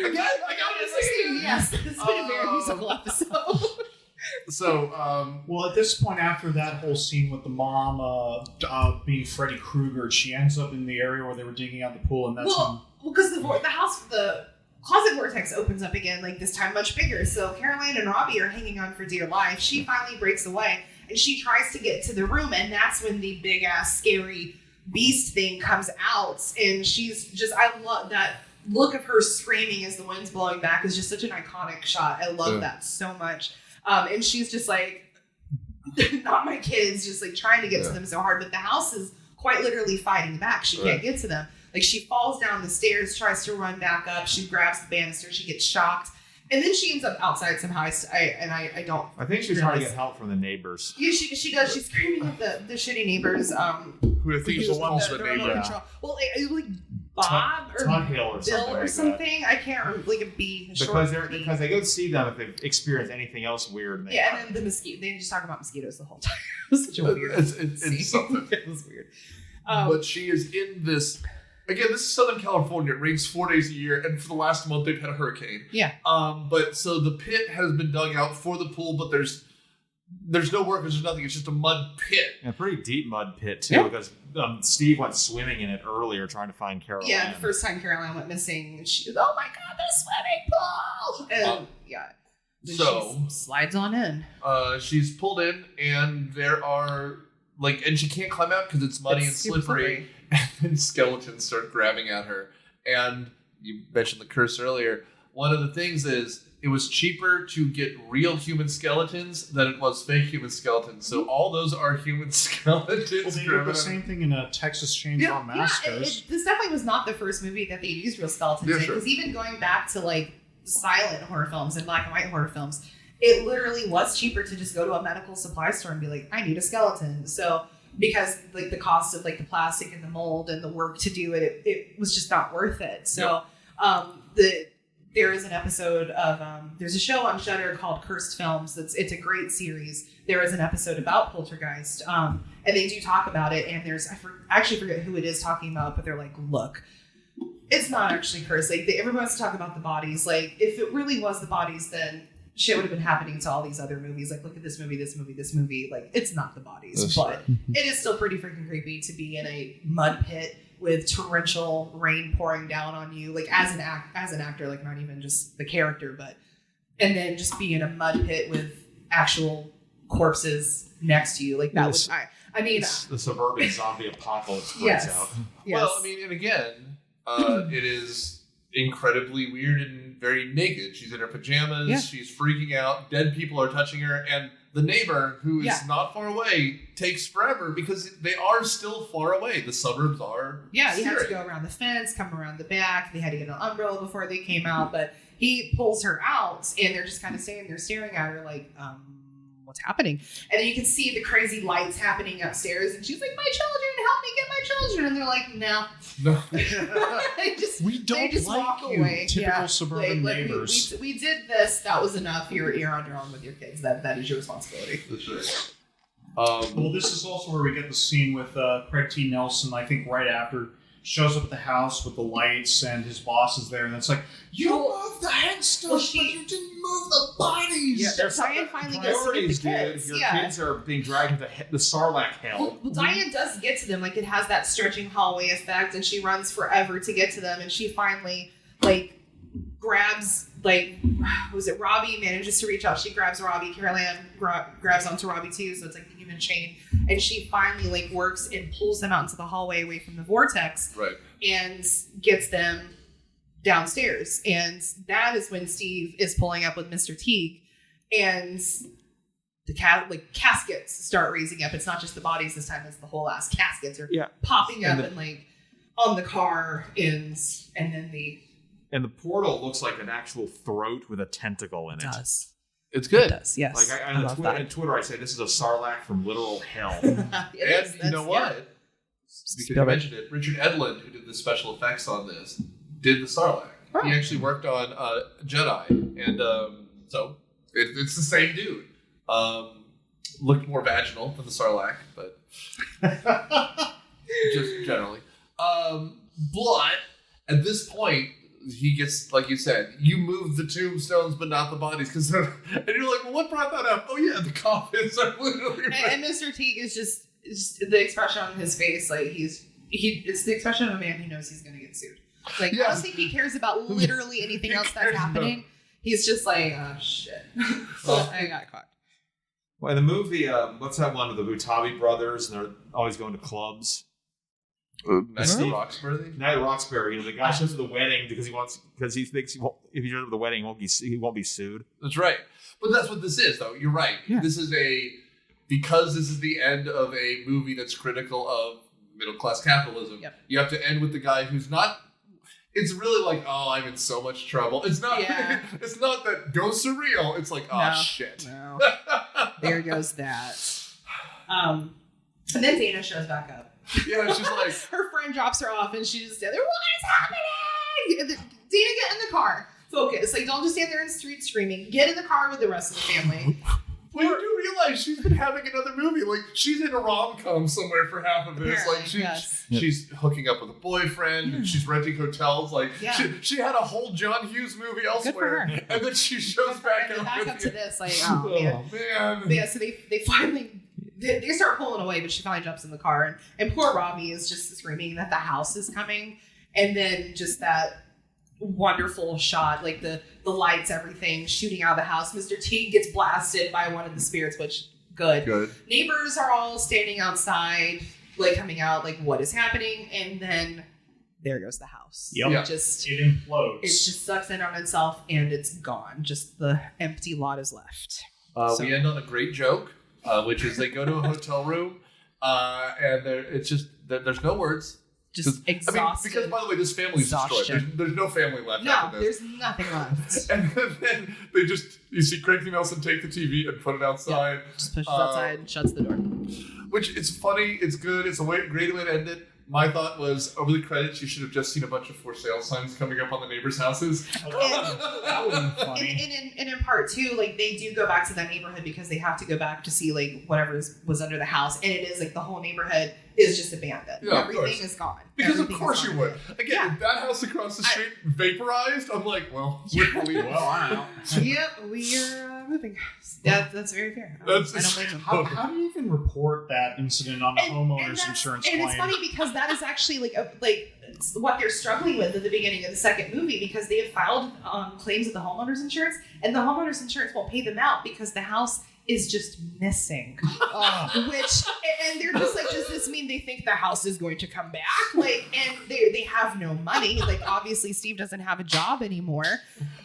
Again, I got this. Yes, it's been a very musical episode. So, well, at this point, after that whole scene with the mom being Freddy Krueger, she ends up in the area where they were digging out the pool, and that's because the closet vortex opens up again, like this time much bigger. So Caroline and Robbie are hanging on for dear life. She finally breaks away, and she tries to get to the room, and that's when the big ass scary beast thing comes out, and she's just, I love that look of her screaming as the wind's blowing back is just such an iconic shot. I love that so much. And she's just like, not my kids, just like trying to get to them so hard. But the house is quite literally fighting back. She can't get to them. Like she falls down the stairs, tries to run back up. She grabs the banister. She gets shocked. And then she ends up outside somehow. I don't. I think she's trying to get help from the neighbors. Yeah, she does. She's screaming at the shitty neighbors. Who I think is the ones that neighbor. Well, it was like Bob or Hill or Bill or something. Like I can't remember. Like a B. because they go see them if they've experienced anything else weird. And and then the mosquito. They just talk about mosquitoes the whole time. It was such a weird. It's something. It was weird. But she is in this. Again, this is Southern California. It rains 4 days a year, and for the last month they've had a hurricane. Yeah. But so the pit has been dug out for the pool, but there's no workers. There's nothing. It's just a mud pit. A pretty deep mud pit too, because Steve went swimming in it earlier trying to find Caroline. Yeah, the first time Caroline went missing, she was, oh my god, the swimming pool! And So she slides on in. She's pulled in, and there are and she can't climb out because it's muddy and slippery. And then skeletons start grabbing at her. And you mentioned the curse earlier. One of the things is it was cheaper to get real human skeletons than it was fake human skeletons. So all those are human skeletons. Well, they did the same thing in Texas Chainsaw Massacres. This definitely was not the first movie that they used real skeletons in. Because even going back to silent horror films and black and white horror films, it literally was cheaper to just go to a medical supply store and be like, I need a skeleton. So because the cost of the plastic and the mold and the work to do it, it was just not worth it. So there is an episode of there's a show on Shudder called Cursed Films. It's a great series. There is an episode about Poltergeist, and they do talk about it. And I actually forget who it is talking about, but they're like, look, it's not actually cursed. Everyone wants to talk about the bodies. If it really was the bodies, then shit would have been happening to all these other movies. Look at this movie, this movie, this movie. It's not the bodies, but it is still pretty freaking creepy to be in a mud pit with torrential rain pouring down on you, as an actor, not even just the character, and then just be in a mud pit with actual corpses next to you. It's the suburban zombie apocalypse breaks out. Yes. Well, and again, it is incredibly weird and very naked. She's in her pajamas. Yeah. She's freaking out. Dead people are touching her. And the neighbor, who is not far away, takes forever because they are still far away. The suburbs are you have to go around the fence, come around the back. They had to get an umbrella before they came out. But he pulls her out, and they're just kind of standing there staring at her what's happening? And then you can see the crazy lights happening upstairs, and she's like, my children, help me get my children. And they're like, no. We don't walk away. Typical suburban neighbors. We did this. That was enough. You're on your own with your kids. That is your responsibility. That's right. Well, this is also where we get the scene with Craig T. Nelson, I think right after, shows up at the house with the lights, and his boss is there, and it's like, you moved the headstones, but you didn't move the bodies. Yeah, Diane finally gets to get the kids. Your kids are being dragged into the Sarlacc hell. Well, Diane does get to them. It has that stretching hallway effect, and she runs forever to get to them, and she finally, grabs, was it Robbie manages to reach out. She grabs Robbie. Carol Ann grabs onto Robbie too, so it's the human chain. And she finally works and pulls them out into the hallway away from the vortex. Right. And gets them downstairs. And that is when Steve is pulling up with Mr. Teague. And the caskets start raising up. It's not just the bodies this time, it's the whole ass caskets are popping up and on the car and then And the portal looks like an actual throat with a tentacle in it. It does. It's good. It does, yes. On Twitter, I say this is a Sarlacc from literal hell. And you know what? Because you mentioned it, Richard Edlund, who did the special effects on this, did the Sarlacc. Oh. He actually worked on Jedi, and so it's the same dude. Looked more vaginal than the Sarlacc, but just generally. But at this point, he gets, like you said, you move the tombstones but not the bodies, and you're like, well, what brought that up? Oh yeah, the coffins are literally and Mr. Teague is just the expression on his face, it's the expression of a man who knows he's going to get sued. I don't think he cares about literally anything else that's happening. He's just oh shit, I got caught. Well, in the movie, what's that one of the Butabi brothers, and they're always going to clubs? Night at Roxbury. Night at Roxbury. The guy shows up at the wedding because he thinks if he shows up at the wedding, he won't be sued. That's right. But that's what this is, though. You're right. Yeah. This is because this is the end of a movie that's critical of middle class capitalism. Yep. You have to end with the guy who's not. It's really I'm in so much trouble. It's not. Yeah. It's not that ghosts are real. It's shit. No. There goes that. And then Dana shows back up. Yeah, she's like... Her friend drops her off, and she's just standing there, what is happening? Dana, get in the car. Focus. Don't just stand there in the street screaming. Get in the car with the rest of the family. Well, you do realize she's been having another movie. She's in a rom-com somewhere for half of this. She's hooking up with a boyfriend, and she's renting hotels. She had a whole John Hughes movie elsewhere. And then she shows back up. Back up to this, oh, man. Yeah, so they finally... They start pulling away, but she finally jumps in the car. And poor Robbie is just screaming that the house is coming. And then just that wonderful shot, like the lights, everything shooting out of the house. Mr. T gets blasted by one of the spirits, which good. Neighbors are all standing outside, like coming out, like what is happening, and then there goes the house. Yep. It implodes. It just sucks in on itself and it's gone. Just the empty lot is left. We end on a great joke, which is they go to a hotel room, and there's no words. Just exhausted. Because, by the way, this family's destroyed. There's no family left after this. There's nothing left. And then you see Craig T. Nelson take the TV and put it outside. Yeah, just pushes outside and shuts the door. Which, it's funny, it's good, it's a great way to end it. My thought was, over the credits, you should have just seen a bunch of for sale signs coming up on the neighbors' houses. That would be funny. And in part two, like, they do go back to that neighborhood because they have to go back to see, like, whatever was under the house. And it is, like, the whole neighborhood is just abandoned. Yeah, everything is gone. Because everything of course you would. Again, if that house across the street vaporized, I'm like, well, I'm out. Yep, we are moving. That's very fair. I don't blame them. How do you even report that incident on a homeowner's insurance claim? And it's funny because that is actually like what they're struggling with at the beginning of the second movie, because they have filed claims of the homeowner's insurance, and the homeowner's insurance won't pay them out because the house is just missing. And they're just like, does this mean they think the house is going to come back? Like, and they have no money. Like, obviously Steve doesn't have a job anymore.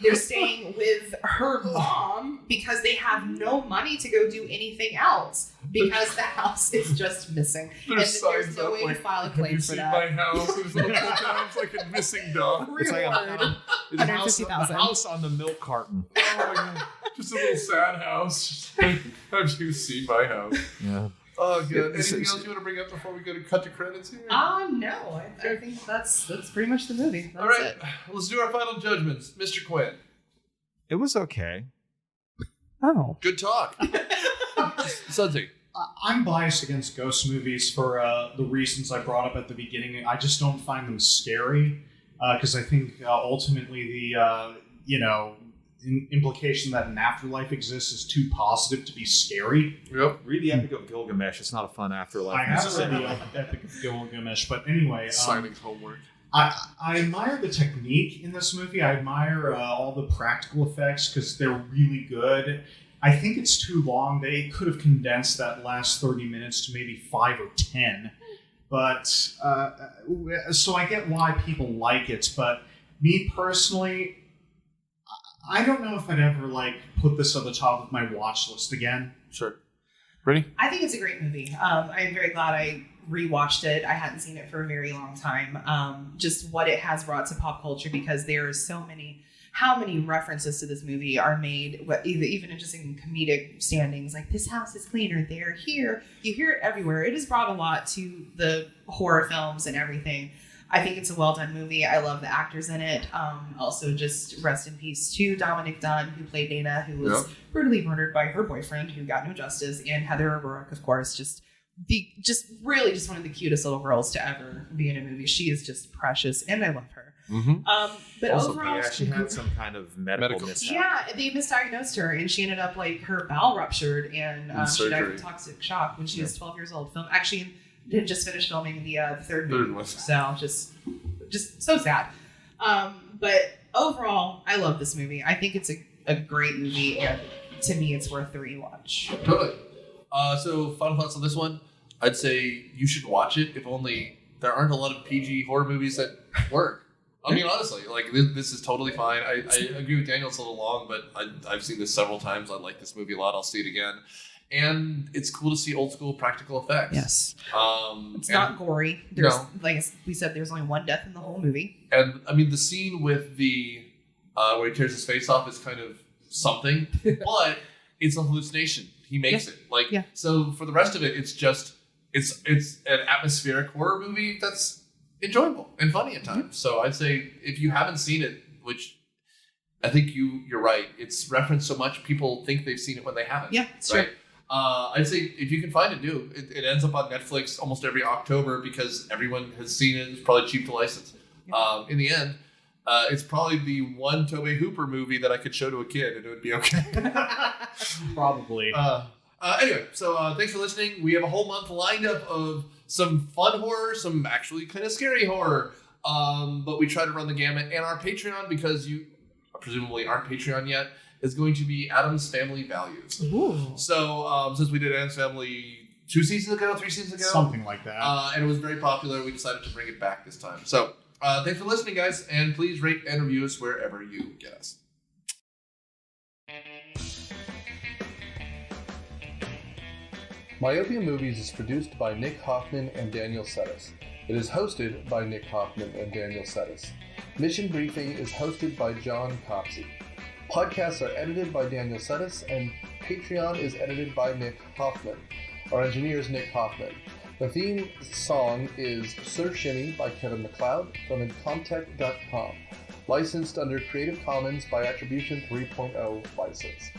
They're staying with her mom because they have no money to go do anything else because the house is just missing. There's no way to file a claim for that. My house is like a missing dog. It's like the house on the milk carton. Oh my God. Just a little sad house. Have you seen my house? Yeah. Oh, good. Anything else you want to bring up before we go to cut to credits here? No. I think that's pretty much the movie. That's all right. it. Let's do our final judgments. Mr. Quinn. It was okay. Oh. Good talk. Sudsy. I'm biased against ghost movies for the reasons I brought up at the beginning. I just don't find them scary because I think ultimately the implication that an afterlife exists is too positive to be scary. Yep. Read the Epic of Gilgamesh. It's not a fun afterlife. I have read the Epic of Gilgamesh, but anyway. Signing's homework. I admire the technique in this movie. I admire all the practical effects because they're really good. I think it's too long. They could have condensed that last 30 minutes to maybe 5 or 10. But, so I get why people like it. But me personally, I don't know if I'd ever, put this at the top of my watch list again. Sure. Brittany? I think it's a great movie. I am very glad I rewatched it. I hadn't seen it for a very long time. Just what it has brought to pop culture, because there are so many... How many references to this movie are made, even just in comedic standings, like this house is cleaner, they're here. You hear it everywhere. It has brought a lot to the horror films and everything. I think it's a well-done movie. I love the actors in it. Also, just rest in peace to Dominic Dunn, who played Dana, who was brutally murdered by her boyfriend, who got no justice, and Heather O'Rourke, of course, just one of the cutest little girls to ever be in a movie. She is just precious, and I love her. Mm-hmm. But also, overall, she had some kind of medical mishap. Yeah, they misdiagnosed her, and she ended up her bowel ruptured, and she died from toxic shock when she was 12 years old. Actually, had just finished filming the third movie, so just so sad. But overall, I love this movie. I think it's a great movie, and to me, it's worth the rewatch. Totally. So, final thoughts on this one. I'd say you should watch it, if only there aren't a lot of PG horror movies that work. I mean, honestly, this is totally fine. I agree with Daniel, it's a little long, but I've seen this several times. I like this movie a lot. I'll see it again. And it's cool to see old school practical effects. Yes. It's not gory. There's, like we said, there's only one death in the whole movie. And, I mean, the scene with the where he tears his face off is kind of something, but it's a hallucination. He makes it. So for the rest of it, it's just, it's an atmospheric horror movie that's enjoyable and funny at times. So I'd say if you haven't seen it, which I think you're right, it's referenced so much people think they've seen it when they haven't. Yeah, it's true. I'd say if you can find it, do. It ends up on Netflix almost every October because everyone has seen it. It's probably cheap to license. Yeah. In the end, it's probably the one Tobe Hooper movie that I could show to a kid and it would be okay. Probably. Anyway, so thanks for listening. We have a whole month lined up of some fun horror, some actually kind of scary horror. But we try to run the gamut. And our Patreon, because you presumably aren't Patreon yet, is going to be Adam's Family Values. Ooh. So since we did Adam's Family 3 seasons ago, Something like that. and it was very popular, we decided to bring it back this time. So thanks for listening, guys, and please rate and review us wherever you get us. Myopia Movies is produced by Nick Hoffman and Daniel Settis. It is hosted by Nick Hoffman and Daniel Settis. Mission Briefing is hosted by John Copsey. Podcasts are edited by Daniel Settis, and Patreon is edited by Nick Hoffman. Our engineer is Nick Hoffman. The theme song is Surf Shimmy by Kevin MacLeod from Incomptech.com. Licensed under Creative Commons by Attribution 3.0 license.